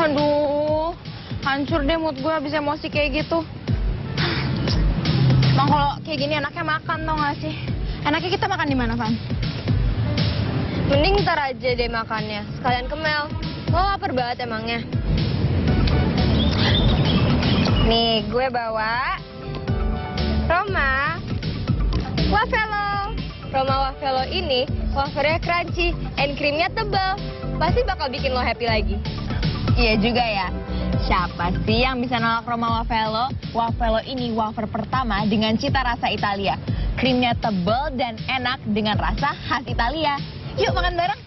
Aduh, hancur deh mood gue habis emosi kayak gitu. Emang kalau kayak gini enaknya makan tau gak sih? Enaknya kita makan di mana, Van? Mending ntar aja deh makannya, sekalian ke Mel. Lo lapar banget emangnya. Nih, gue bawa Roma Wafelo. Roma Wafelo ini wafernya crunchy and creamnya tebal. Pasti bakal bikin lo happy lagi. Iya juga ya. Siapa sih yang bisa nolak Roma Wafelo? Wafelo ini wafer pertama dengan cita rasa Italia. Krimnya tebal dan enak dengan rasa khas Italia. Yuk makan bareng.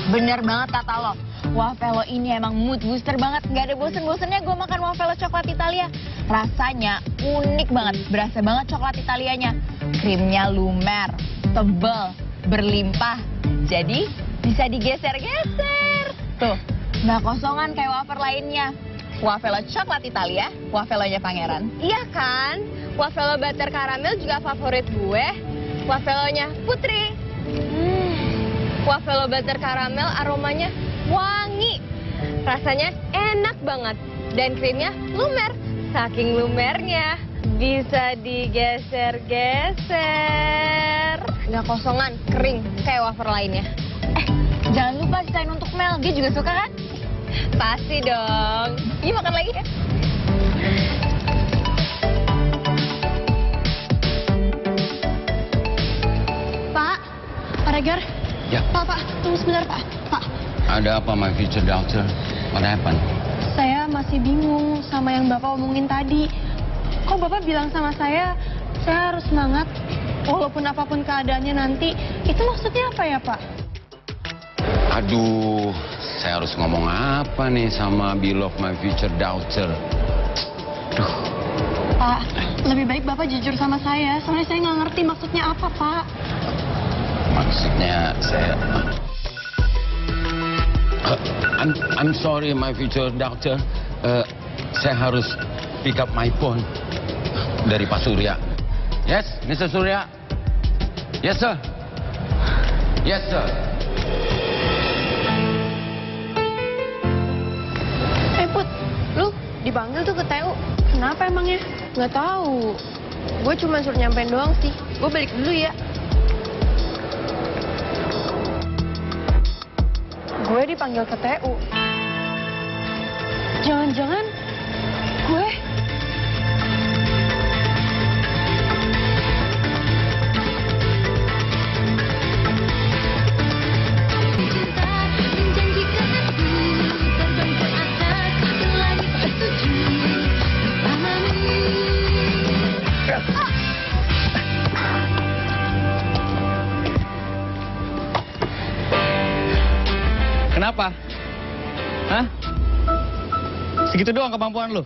Bener banget kata lo, Wafelo ini emang mood booster banget. Gak ada bosen-bosennya gue makan Wafelo coklat Italia. Rasanya unik banget, berasa banget coklat Italianya. Krimnya lumer, tebal, berlimpah. Jadi bisa digeser-geser. Tuh, gak kosongan kayak wafer lainnya. Wafelo coklat Italia, Wafelonya Pangeran. Iya kan? Wafelo butter caramel juga favorit gue. Wafelonya Putri. Wafelo butter caramel aromanya wangi. Rasanya enak banget. Dan krimnya lumer. Saking lumernya bisa digeser-geser. Nggak kosongan, kering kayak wafer lainnya. Jangan lupa sisain untuk Mel, dia juga suka kan? Pasti dong. Yuk makan lagi ya. Pak Regar. Ya. Pak, tunggu sebentar, Pak. Pak, Ada apa, my future doctor? What happened? saya masih bingung sama yang Bapak omongin tadi. Kok Bapak bilang sama saya harus semangat walaupun apapun keadaannya nanti. Itu maksudnya apa ya, Pak? Aduh, saya harus ngomong apa nih sama beloved my future doctor? Duh. Pak, lebih baik Bapak jujur sama saya. Soalnya saya nggak ngerti maksudnya apa, Pak. Maksudnya saya... I'm sorry, my future doctor. Saya harus pick up my phone dari Pak Surya. Yes, Mr. Surya. Yes, sir. Yes, sir. Put, lu dipanggil tuh ke TU. Kenapa emangnya? Nggak tahu. Gue cuma suruh nyampein doang sih. Gue balik dulu ya. Gue dipanggil ke TU. Jangan-jangan gue... Kenapa? Hah? Segitu doang kemampuan lu?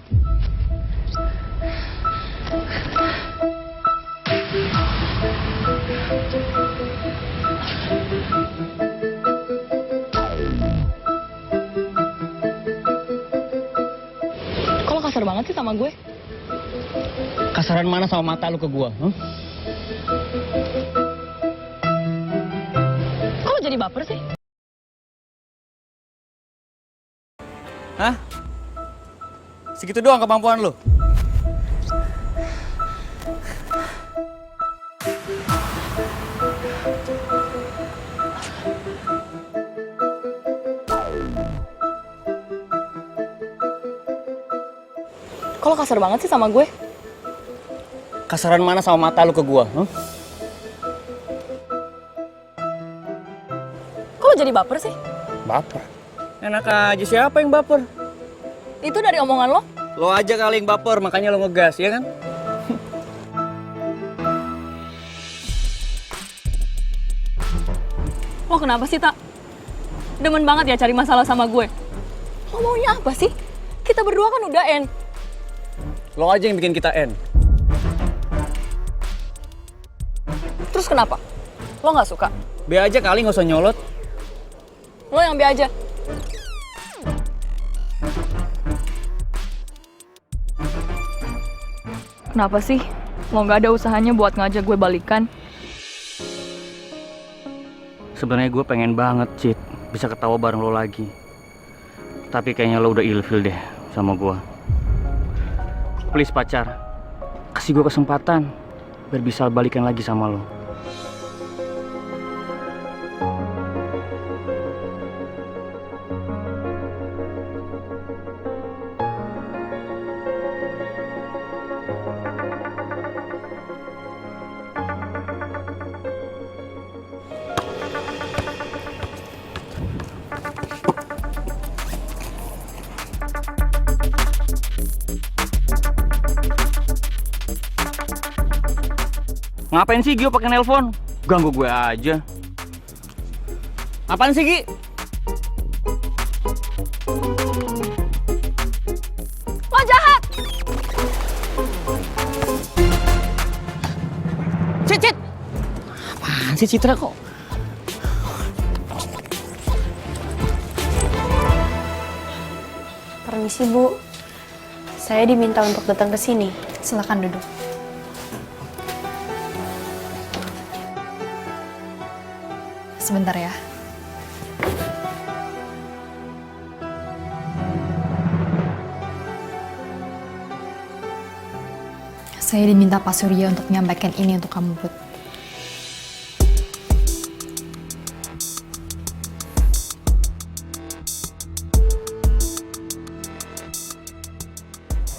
banget sih sama gue. Kasaran mana sama mata lu ke gue? Kok lo jadi baper sih? Hah? Segitu doang kemampuan lu? Kok lo kasar banget sih sama gue? Kasaran mana sama mata lu ke gue? Kok lo jadi baper sih? Baper? Enak aja, siapa yang baper? Itu dari omongan lo? Lo aja kali yang baper, makanya lo ngegas, ya kan? Lo kenapa sih, Tak? Demen banget ya cari masalah sama gue. Lo maunya apa sih? Kita berdua kan udah end. Lo aja yang bikin kita end. Terus kenapa? Lo nggak suka? Be aja kali, nggak usah nyolot. Lo yang be aja. Kenapa sih? Lo nggak ada usahanya buat ngajak gue balikan? Sebenarnya gue pengen banget, Cid, bisa ketawa bareng lo lagi. Tapi kayaknya lo udah ilfil deh sama gue. Please pacar, kasih gue kesempatan biar bisa balikan lagi sama lo. Ngapain sih Gio pakai nelpon? Ganggu gue aja. Apaan sih Gi? Lo jahat! Cid! Apaan sih Citra kok? Permisi Bu, saya diminta untuk datang ke sini. Silakan duduk. Sebentar ya. Saya diminta Pak Surya untuk menyampaikan ini untuk kamu, Bud.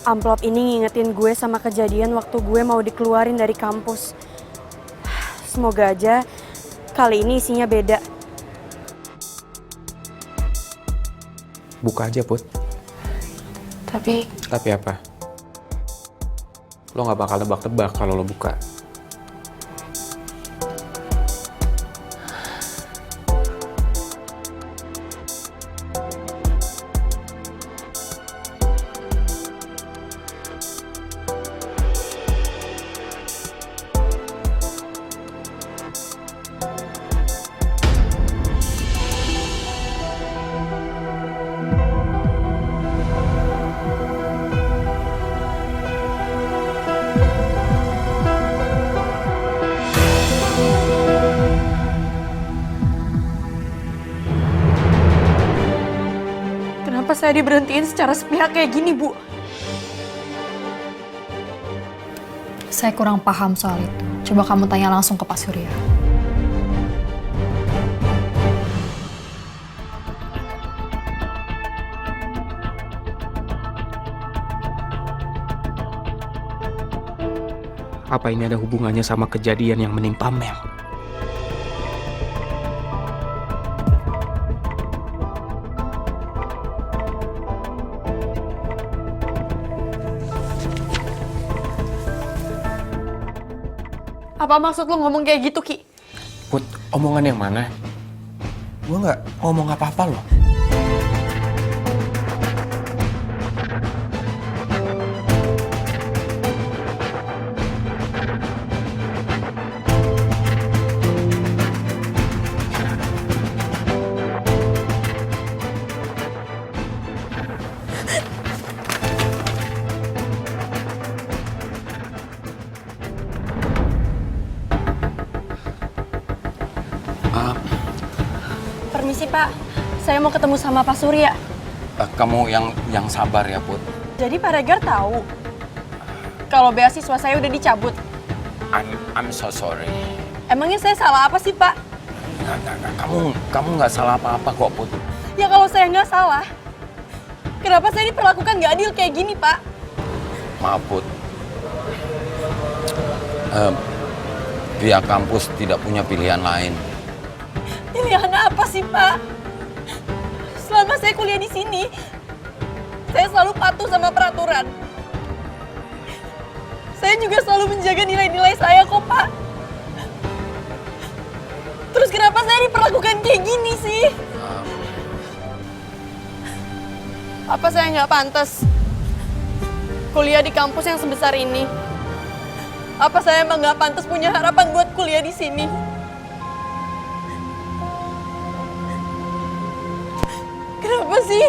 Amplop ini ngingetin gue sama kejadian waktu gue mau dikeluarin dari kampus. Semoga aja kali ini isinya beda. Buka aja, Put. Tapi apa? Lo gak bakal tebak-tebak kalau lo buka. Kenapa saya diberhentiin secara sepihak kayak gini, Bu? saya kurang paham soal itu. Coba kamu tanya langsung ke Pak Surya. Apa ini ada hubungannya sama kejadian yang menimpa Mel? Apa maksud lu ngomong kayak gitu, Ki? Put, omongan yang mana? Gue nggak ngomong apa-apa loh. Permisi Pak, saya mau ketemu sama Pak Surya. Kamu yang sabar ya, Put. Jadi Pak Regar tahu kalau beasiswa saya udah dicabut. I'm so sorry. Emangnya saya salah apa sih Pak? Nggak. Kamu nggak salah apa-apa kok, Put. Ya kalau saya nggak salah, kenapa saya diperlakukan nggak adil kayak gini Pak? Maaf, Put. Pihak kampus tidak punya pilihan lain. Pilihan apa sih Pak? Selama saya kuliah di sini, saya selalu patuh sama peraturan. Saya juga selalu menjaga nilai-nilai saya kok Pak. Terus kenapa saya diperlakukan kayak gini sih? Apa saya nggak pantas kuliah di kampus yang sebesar ini? Apa saya emang nggak pantas punya harapan buat kuliah di sini? Kenapa sih?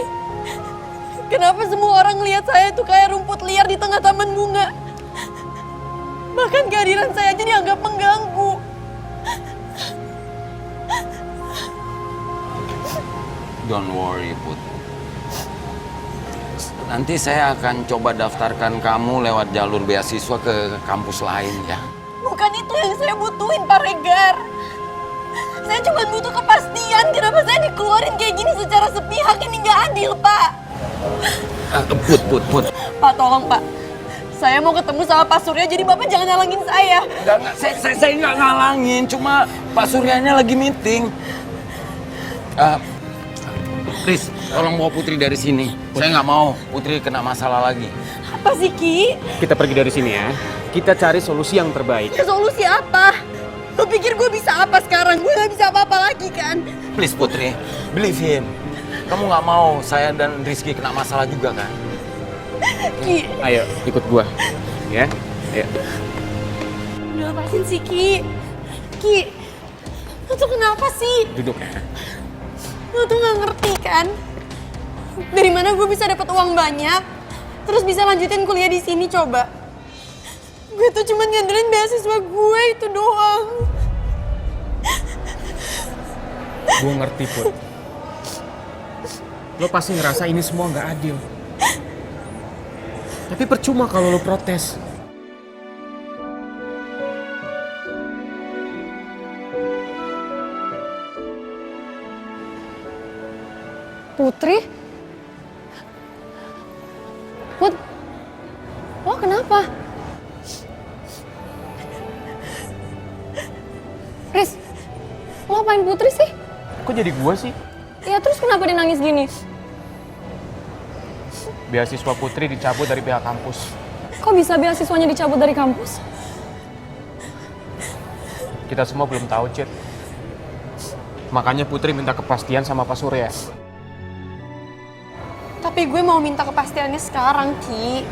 Kenapa semua orang ngelihat saya tuh kayak rumput liar di tengah taman bunga? Bahkan kehadiran saya aja dianggap mengganggu. Don't worry, Put. Nanti saya akan coba daftarkan kamu lewat jalur beasiswa ke kampus lain ya. Bukan itu yang saya butuhin, Pak Regar. Saya cuma butuh kepastian kenapa saya dikeluarin kayak gini secara sepihak. Ini nggak adil, Pak. Put. Pak, tolong, Pak. Saya mau ketemu sama Pak Surya, jadi Bapak jangan halangin saya. Enggak, saya nggak ngalangin, cuma Pak Suryanya lagi meeting. Chris, tolong bawa Putri dari sini. Saya nggak mau Putri kena masalah lagi. Apa sih, Ki? Kita pergi dari sini ya. Kita cari solusi yang terbaik. Ya, solusi apa? Lo pikir gue bisa apa sekarang? Gue nggak bisa apa-apa lagi, kan? Please, Putri. Believe him. Kamu nggak mau saya dan Rizky kena masalah juga, kan? Ki. Ayo, ikut gua. Ya, ayo. Udah lepasin sih, Ki. Ki, lo tuh kenapa sih? Duduk ya. Lo tuh nggak ngerti kan? Dari mana gue bisa dapat uang banyak, terus bisa lanjutin kuliah di sini coba? Gue tuh cuma ngandelin beasiswa gue itu doang. Gue ngerti, Put. Lo pasti ngerasa ini semua nggak adil. Tapi percuma kalau lo protes. Putri? Put, lo kenapa? Riz, lo apain Putri sih? Kok jadi gua sih? Ya terus kenapa dia nangis gini? Beasiswa Putri dicabut dari pihak kampus. Kok bisa beasiswanya dicabut dari kampus? Kita semua belum tahu, Cid. Makanya Putri minta kepastian sama Pak Surya. Tapi gue mau minta kepastiannya sekarang, Ki.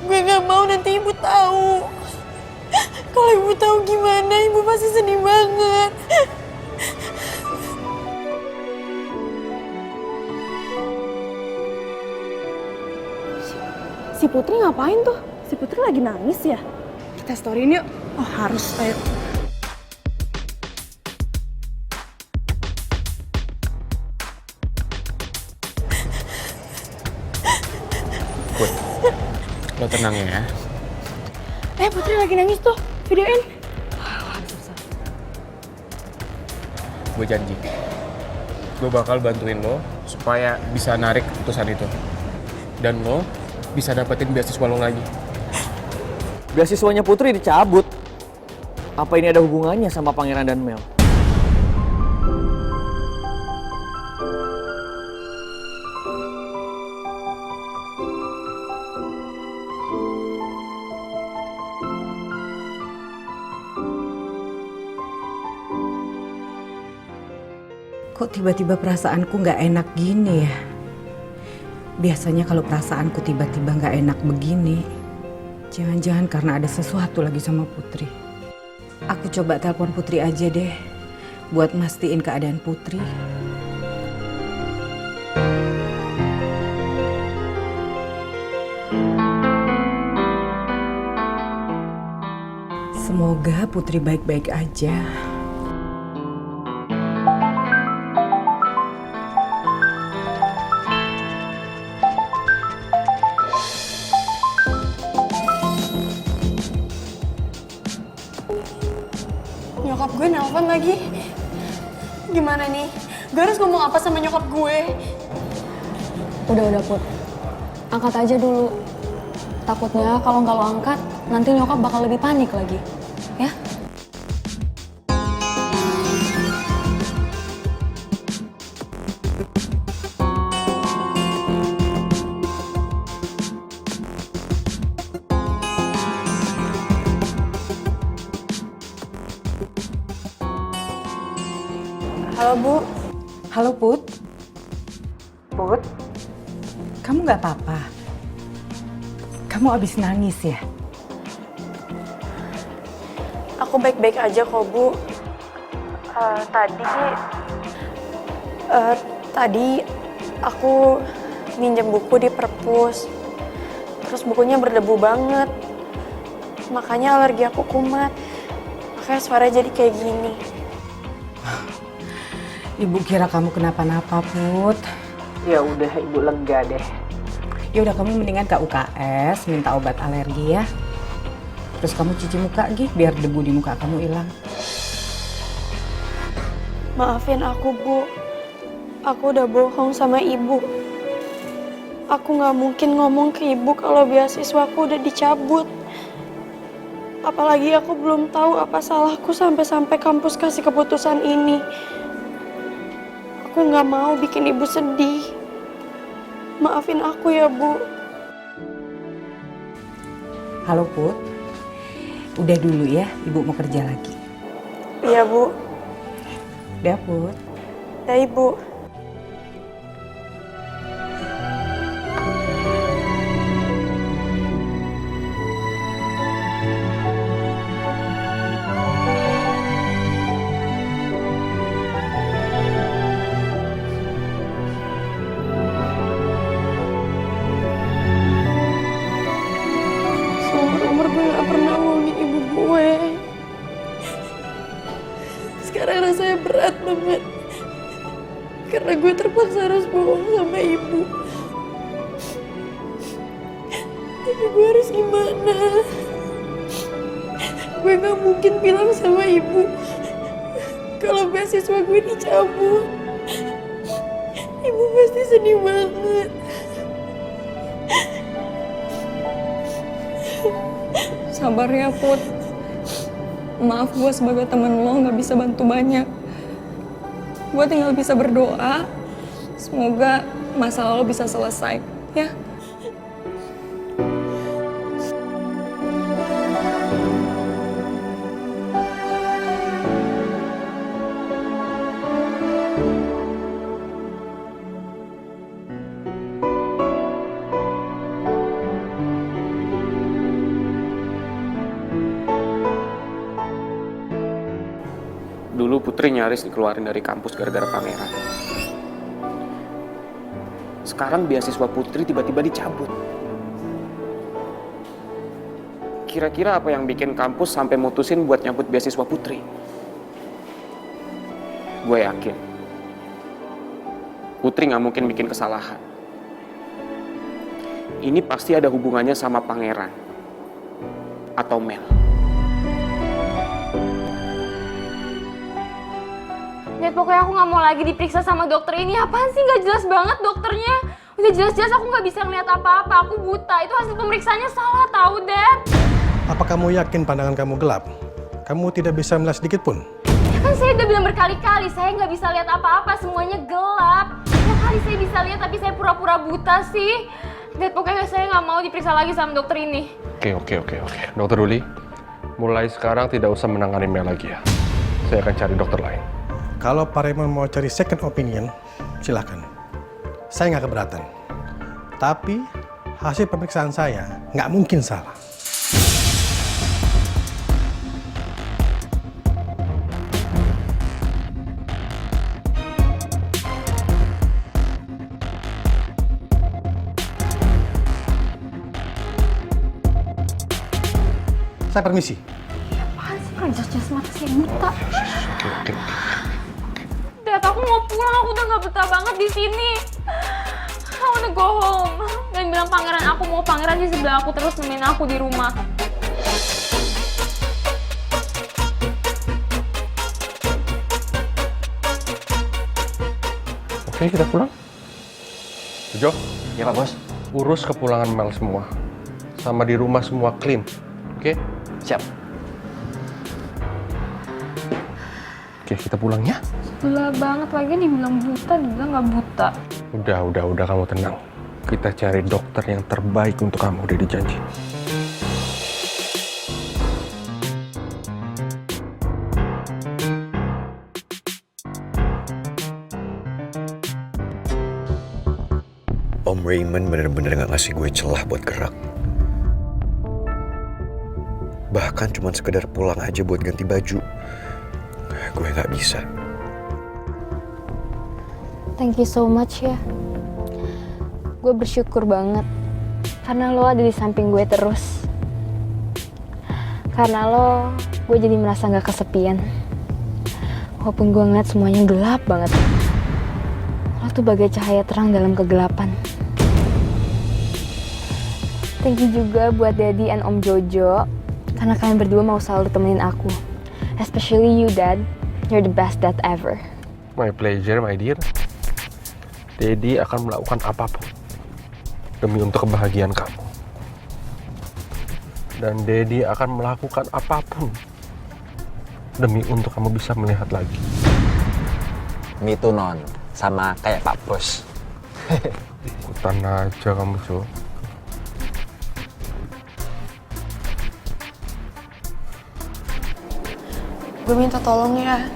Gue gak mau nanti ibu tahu. Kalau ibu tahu gimana, ibu pasti sedih banget. Si Putri ngapain tuh? Si Putri lagi nangis ya? Kita storyin yuk. Oh harus, ayo. Put, lo tenang ya. Putri lagi nangis tuh, videoin. Gue janji. Gue bakal bantuin lo supaya bisa narik keputusan itu. Dan lo bisa dapetin beasiswa lo lagi. Beasiswanya Putri dicabut. Apa ini ada hubungannya sama Pangeran dan Mel? Kok tiba-tiba perasaanku nggak enak gini ya? Biasanya kalau perasaanku tiba-tiba nggak enak begini, jangan-jangan karena ada sesuatu lagi sama Putri. Aku coba telepon Putri aja deh, buat mastiin keadaan Putri. Semoga Putri baik-baik aja. Nyokap gue nelpon lagi. Gimana nih? Gue harus ngomong apa sama nyokap gue? Udah Put. Angkat aja dulu. Takutnya kalau nggak lo angkat, nanti nyokap bakal lebih panik lagi. Ya? Halo, Bu. Halo Put. Put, kamu nggak apa-apa? Kamu abis nangis ya? Aku baik-baik aja kok, Bu. Tadi aku minjem buku di perpus. Terus bukunya berdebu banget. Makanya alergi aku kumat. Makanya suara jadi kayak gini. Ibu kira kamu kenapa-napa, Put. Ya udah, Ibu lega deh. Ya udah, kamu mendingan ke UKS minta obat alergi ya. Terus kamu cuci muka Gi, biar debu di muka kamu hilang. Maafin aku, Bu. Aku udah bohong sama Ibu. Aku nggak mungkin ngomong ke Ibu kalau beasiswaku udah dicabut. Apalagi aku belum tahu apa salahku sampai kampus kasih keputusan ini. Aku nggak mau bikin Ibu sedih. Maafin aku ya, Bu. Halo Put, udah dulu ya, Ibu mau kerja lagi. Iya, Bu. Udah Put. Ya, Ibu. Seumur gue gak pernah ngomongin ibu gue. Sekarang rasanya berat banget. Karena gue terpaksa harus bohong sama ibu. Tapi gue harus gimana? Gue gak mungkin bilang sama ibu kalau beasiswa gue dicabut. Ibu pasti sedih banget. Sabar ya, Put. Maaf gue sebagai temen lo nggak bisa bantu banyak. Gue tinggal bisa berdoa. Semoga masalah lo bisa selesai, ya. Dulu Putri nyaris dikeluarin dari kampus gara-gara pangeran. Sekarang beasiswa Putri tiba-tiba dicabut. Kira-kira apa yang bikin kampus sampai mutusin buat nyambut beasiswa Putri? Gue yakin Putri nggak mungkin bikin kesalahan. Ini pasti ada hubungannya sama pangeran atau Mel. Dad, pokoknya aku nggak mau lagi diperiksa sama dokter ini. Apaan sih, nggak jelas banget dokternya. Udah jelas-jelas aku nggak bisa ngeliat apa-apa. Aku buta. Itu hasil pemeriksaannya salah, tahu, Dad. Apa kamu yakin pandangan kamu gelap? Kamu tidak bisa melihat sedikit pun? Ya kan saya udah bilang berkali-kali, saya nggak bisa lihat apa-apa. Semuanya gelap. Ya kali saya bisa lihat, tapi saya pura-pura buta sih. Dad, pokoknya saya nggak mau diperiksa lagi sama dokter ini. Oke. Dokter Uli, mulai sekarang tidak usah menangani Mel lagi ya. Saya akan cari dokter lain. Kalau Pak Raymond mau cari second opinion, silakan. Saya nggak keberatan. Tapi hasil pemeriksaan saya nggak mungkin salah. Saya permisi. Apaan sih, orang jelas-jelas mata saya buta. Oke. Dad, aku mau pulang. Aku udah nggak betah banget di sini. I wanna go home. Dan bilang pangeran, aku mau pangeran di sebelah aku terus nemenin aku di rumah. Oke, kita pulang. Jo, Ya Pak Bos. urus kepulangan Mel semua. Sama di rumah semua clean. Oke? Siap. Oke, kita pulang ya. Sebelah banget lagi nih bilang buta, dibilang nggak buta. Udah kamu tenang. Kita cari dokter yang terbaik untuk kamu, udah dijanji. Om Raymond bener-bener gak ngasih gue celah buat gerak. Bahkan cuma sekedar pulang aja buat ganti baju. Gue gak bisa. Thank you so much ya. Gue bersyukur banget. Karena lo ada di samping gue terus. Karena lo, gue jadi merasa gak kesepian. Walaupun gue ngeliat semuanya gelap banget. Lo tuh bagai cahaya terang dalam kegelapan. Thank you juga buat Daddy and Om Jojo. Karena kalian berdua mau selalu temenin aku. Especially you, Dad. You're the best dad ever. My pleasure, my dear. Daddy akan melakukan apapun demi untuk kebahagiaan kamu. Dan Daddy akan melakukan apapun demi untuk kamu bisa melihat lagi. Itu Non, sama kayak Pak Bos. Ikutan aja kamu, Jo. Gue minta tolong ya.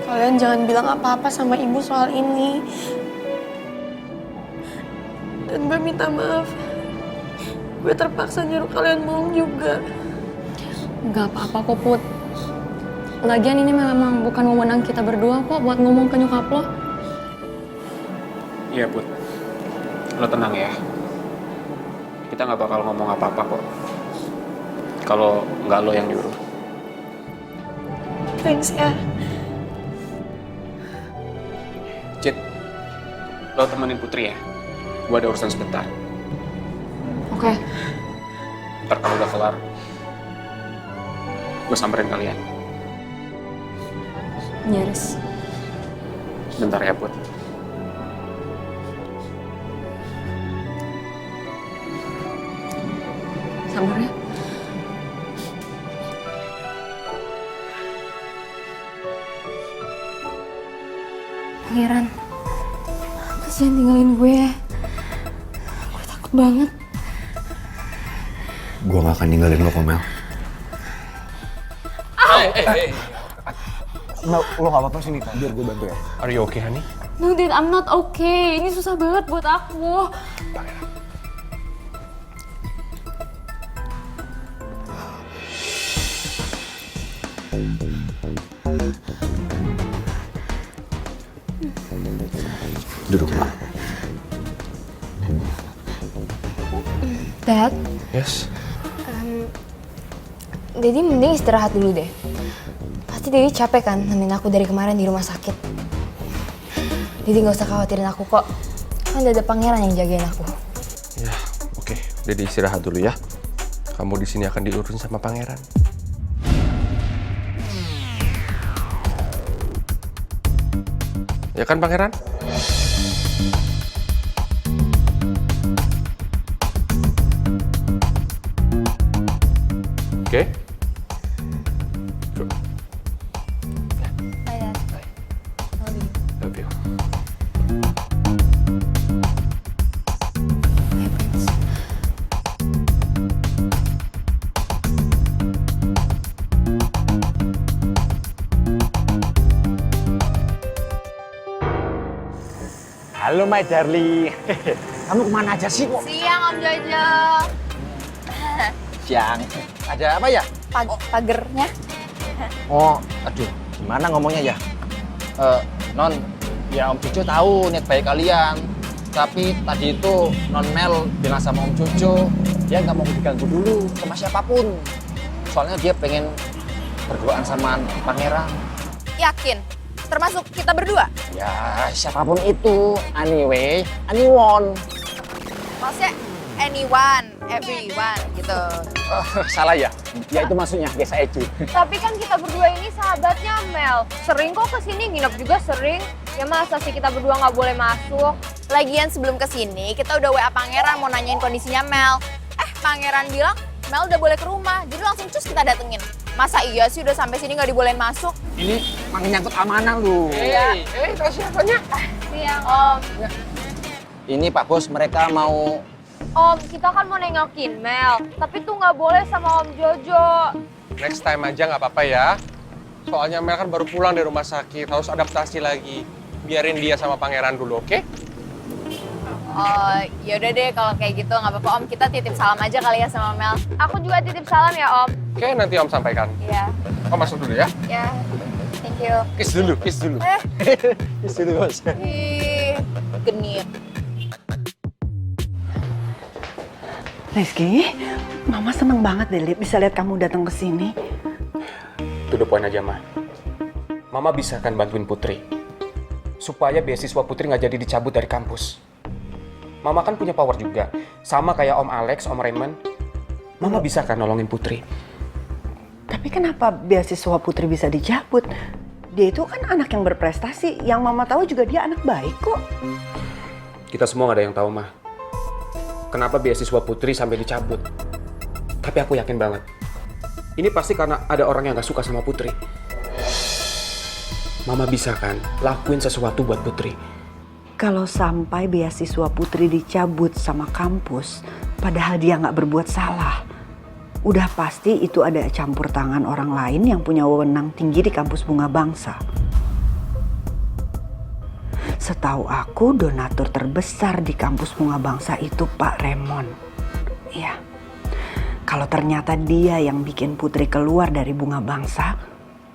Kalian jangan bilang apa-apa sama ibu soal ini. Dan gue minta maaf. Gue terpaksa nyuruh kalian bohong juga. Nggak apa-apa kok, Put. Lagian ini memang bukan wewenang kita berdua kok buat ngomong ke nyokap lo. Iya, Put. Lo tenang ya. Kita nggak bakal ngomong apa-apa kok. Kalau nggak lo yang nyuruh. Thanks ya. Cid, lo temenin Putri ya. Gue ada urusan sebentar. Oke. Ntar kalau udah kelar, gue samperin kalian. Nyaris. Bentar ya, Put. Sabar ya. Pangeran, jangan tinggalin gue. Gue takut banget. Gue gak akan ninggalin lo kok, Mel. Mel, lo gak apa-apa sini, biar gue bantu ya. Are you okay, honey? No, Dad, I'm not okay. Ini susah banget buat aku. Duduk, Mel. Dad, Yes. Daddy mending istirahat dulu deh. Pasti Daddy capek kan nemenin aku dari kemarin di rumah sakit. Daddy gak usah khawatirin aku kok. Kan udah ada Pangeran yang jagain aku. Ya, oke. Daddy istirahat dulu ya. Kamu di sini akan diurusin sama Pangeran. Ya kan, Pangeran? Oke. Bye, Dad. Love you. Halo my darling. Kamu kemana aja sih kok? Siang Om Jojo. Siang. Ada apa ya? Pagernya. Oh, aduh, gimana ngomongnya ya? Non, ya Om Jojo tahu niat baik kalian. Tapi tadi itu Non Mel bilang sama Om Jojo, dia nggak mau diganggu dulu sama siapapun. Soalnya dia pengen berduaan sama Pangeran. Yakin? Termasuk kita berdua? Ya, siapapun itu. Anyway, anyone. Maksudnya anyone? everyone gitu. Salah ya? Ya itu maksudnya, biasa Eci. Tapi kan kita berdua ini sahabatnya Mel. Sering kok kesini, nginep juga sering. Ya masa sih kita berdua nggak boleh masuk? Lagian sebelum kesini kita udah WA Pangeran mau nanyain kondisinya Mel. Pangeran bilang Mel udah boleh ke rumah, jadi langsung cus kita datengin. Masa iya sih udah sampai sini nggak dibolehin masuk? Ini makin nyangkut amanah lu. Iya. Tahu siapanya? Siang. Ini Pak Bos, mereka mau... Om, kita kan mau nengokin Mel. Tapi tuh nggak boleh sama Om Jojo. Next time aja nggak apa-apa ya. Soalnya Mel kan baru pulang dari rumah sakit, harus adaptasi lagi. Biarin dia sama Pangeran dulu, oke? Oh, yaudah deh kalau kayak gitu nggak apa-apa Om. Kita titip salam aja kali ya sama Mel. Aku juga titip salam ya Om. Oke, nanti Om sampaikan. Iya. Om masuk dulu ya. Ya. Thank you. Kiss dulu, kiss dulu. Kiss dulu, Bos. Ih, genit. Rizky, Mama seneng banget deh bisa lihat kamu datang ke sini. To the point aja, Ma. Mama bisa kan bantuin Putri. Supaya beasiswa Putri nggak jadi dicabut dari kampus. Mama kan punya power juga. Sama kayak Om Alex, Om Raymond. Mama bisa kan nolongin Putri. Tapi kenapa beasiswa Putri bisa dicabut? Dia itu kan anak yang berprestasi. Yang Mama tahu juga dia anak baik kok. Kita semua nggak ada yang tahu, Ma. Kenapa beasiswa Putri sampai dicabut. Tapi aku yakin banget. Ini pasti karena ada orang yang nggak suka sama Putri. Mama bisa kan lakuin sesuatu buat Putri. Kalau sampai beasiswa Putri dicabut sama kampus, padahal dia nggak berbuat salah, udah pasti itu ada campur tangan orang lain yang punya wewenang tinggi di kampus Bunga Bangsa. Setahu aku donatur terbesar di kampus Bunga Bangsa itu Pak Raymond. Iya. Kalau ternyata dia yang bikin Putri keluar dari Bunga Bangsa,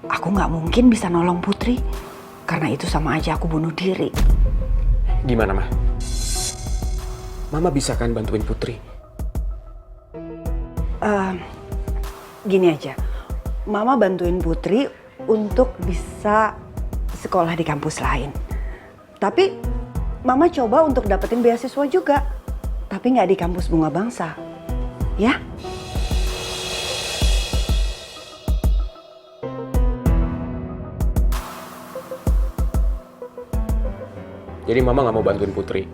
aku nggak mungkin bisa nolong Putri. Karena itu sama aja aku bunuh diri. Gimana, Ma? Mama bisa kan bantuin Putri? Gini aja, Mama bantuin Putri untuk bisa sekolah di kampus lain. Tapi Mama coba untuk dapetin beasiswa juga. Tapi nggak di kampus Bunga Bangsa. Ya? Jadi Mama nggak mau bantuin Putri.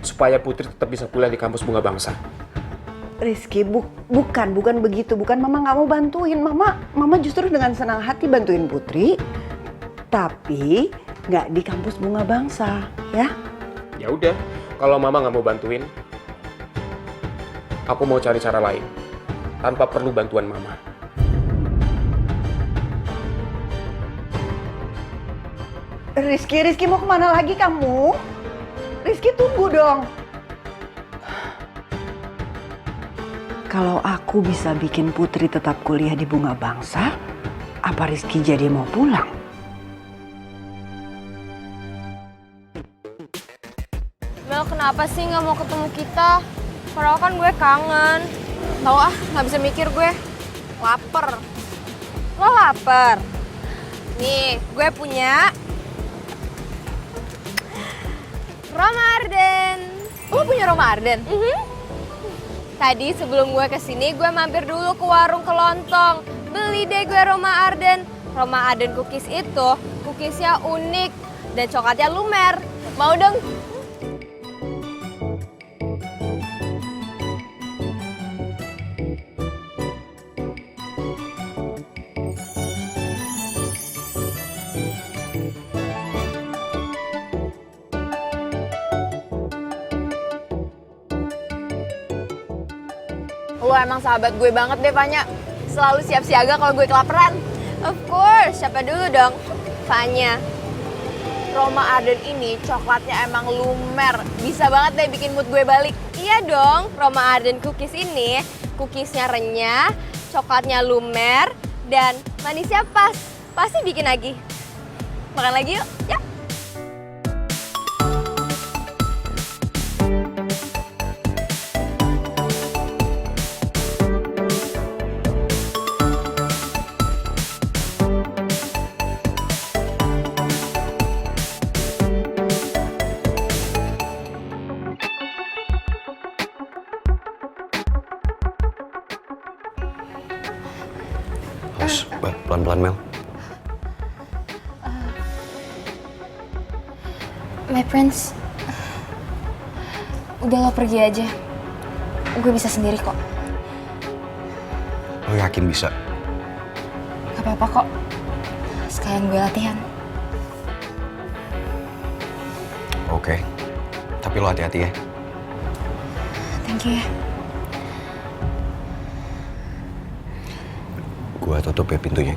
Supaya Putri tetap bisa kuliah di kampus Bunga Bangsa. Rizky, bukan begitu. Bukan Mama nggak mau bantuin. Mama justru dengan senang hati bantuin Putri. Tapi nggak di kampus Bunga Bangsa, ya? Ya udah, kalau Mama nggak mau bantuin, aku mau cari cara lain tanpa perlu bantuan Mama. Rizky mau kemana lagi kamu? Rizky tunggu dong. Kalau aku bisa bikin Putri tetap kuliah di Bunga Bangsa, apa Rizky jadi mau pulang? Mel, kenapa sih nggak mau ketemu kita? Padahal kan gue kangen. Tahu nggak bisa mikir gue. Laper. Lo lapar? Nih, gue punya Roma Arden. Lo punya Roma Arden? Tadi sebelum gue kesini, gue mampir dulu ke warung kelontong. Beli deh gue Roma Arden. Roma Arden cookies itu, cookiesnya unik dan coklatnya lumer. Mau dong? Lo emang sahabat gue banget deh, Fanya. Selalu siap siaga kalau gue kelaparan. Of course, siapa dulu dong? Fanya. Roma Arden ini coklatnya emang lumer. Bisa banget deh bikin mood gue balik. Iya dong, Roma Arden cookies ini, cookiesnya renyah, coklatnya lumer, dan manisnya pas. Pasti bikin lagi. Makan lagi yuk, ya. Pelan-pelan, Mel. My prince, udah lo pergi aja. Gue bisa sendiri kok. Lo yakin bisa? Gak apa-apa kok. Sekalian gue latihan. Oke. Tapi lo hati-hati ya. Thank you ya. Gua tutup ya pintunya.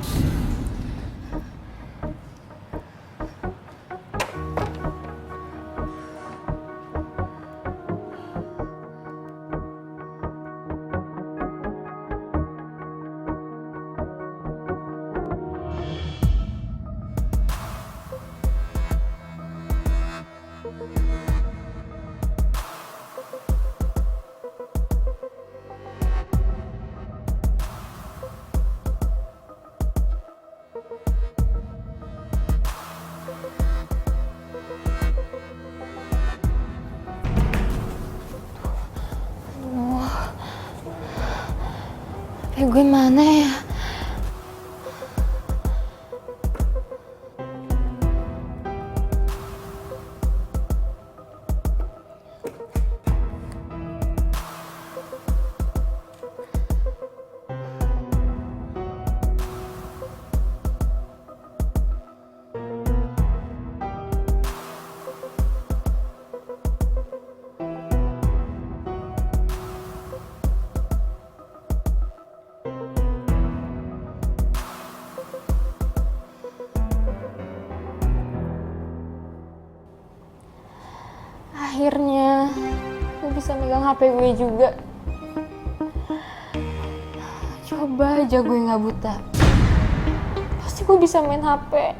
Gue mana ya? Akhirnya gue bisa megang HP gue juga. Coba aja gue nggak buta, pasti gue bisa main HP.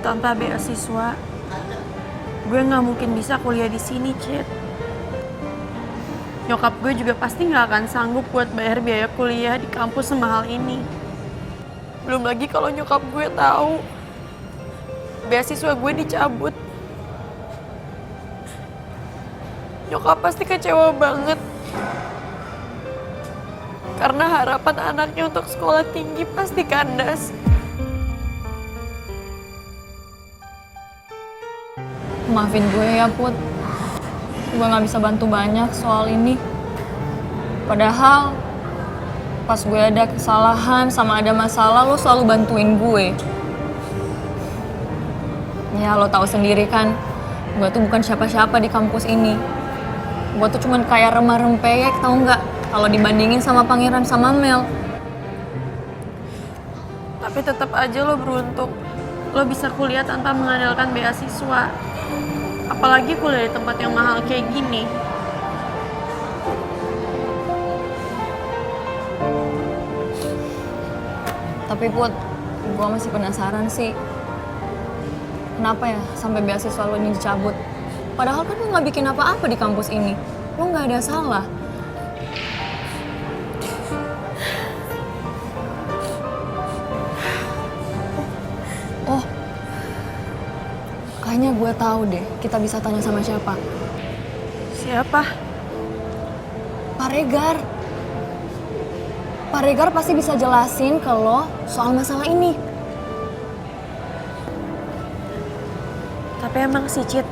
Tanpa beasiswa, gue nggak mungkin bisa kuliah di sini, Cid. Nyokap gue juga pasti nggak akan sanggup buat bayar biaya kuliah di kampus semahal ini. Belum lagi kalau nyokap gue tahu beasiswa gue dicabut. Nyokap pasti kecewa banget. Karena harapan anaknya untuk sekolah tinggi pasti kandas. Maafin gue ya, Put. Gue gak bisa bantu banyak soal ini. Padahal pas gue ada kesalahan sama ada masalah, lo selalu bantuin gue. Ya, lo tahu sendiri kan, gue tuh bukan siapa-siapa di kampus ini. Gue tuh cuman kayak remah-rempeyek, tau nggak? Kalau dibandingin sama Pangeran sama Mel. Tapi tetap aja lo beruntung. Lo bisa kuliah tanpa mengandalkan beasiswa. Apalagi kuliah di tempat yang mahal kayak gini. Tapi Put, gue masih penasaran sih. Kenapa ya sampai beasiswa lo ini dicabut? Padahal kan lo gak bikin apa-apa di kampus ini. Lo gak ada salah. Oh, kayaknya gue tahu deh. Kita bisa tanya sama siapa. Siapa? Pak Regar. Pak Regar pasti bisa jelasin ke lo soal masalah ini. Tapi emang sih, Cid,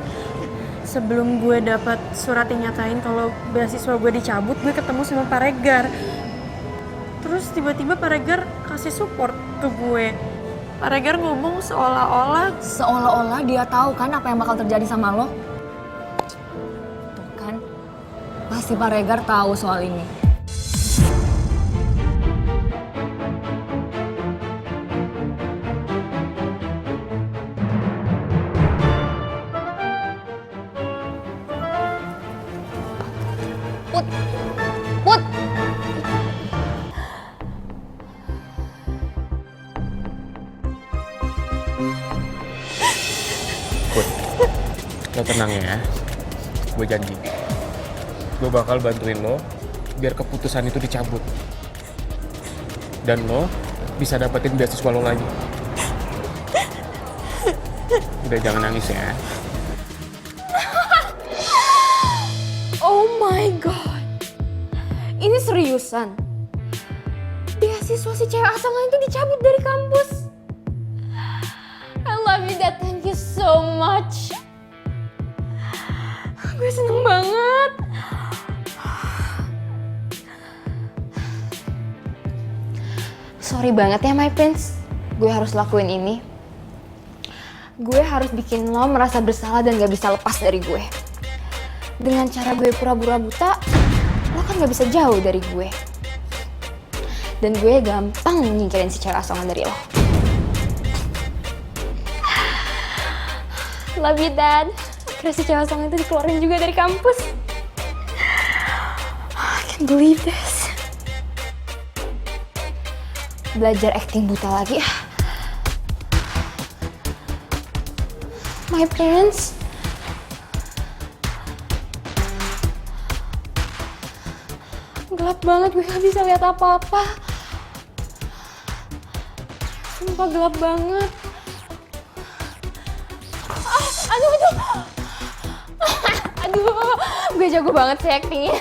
sebelum gue dapat surat yang nyatain kalau beasiswa gue dicabut, gue ketemu sama Pak Regar. Terus tiba-tiba Pak Regar kasih support ke gue. Pak Regar ngomong seolah-olah dia tahu kan apa yang bakal terjadi sama lo. Tuh kan, pasti Pak Regar tahu soal ini. Put! Put, lo tenang ya. Gue janji. Gue bakal bantuin lo biar keputusan itu dicabut. Dan lo bisa dapetin beasiswa lo lagi. Udah jangan nangis ya. Oh my god. Ini seriusan? Beasiswa si cewek asongan itu dicabut dari kampus. I love you, Dad. Thank you so much. Gue seneng banget. Sorry banget ya, my prince. Gue harus lakuin ini. Gue harus bikin lo merasa bersalah dan gak bisa lepas dari gue. Dengan cara gue pura-pura buta, lo kan gak bisa jauh dari gue. Dan gue gampang nyingkirin si cewek asongan dari lo. Love you, Dad. Akhirnya si cewek asongan itu dikeluarin juga dari kampus. I can't believe this. Belajar acting buta lagi. My parents. Gelap banget, gue gak bisa lihat apa-apa. Sumpah gelap banget. Aduh. Aduh, gue jago banget sih actingnya.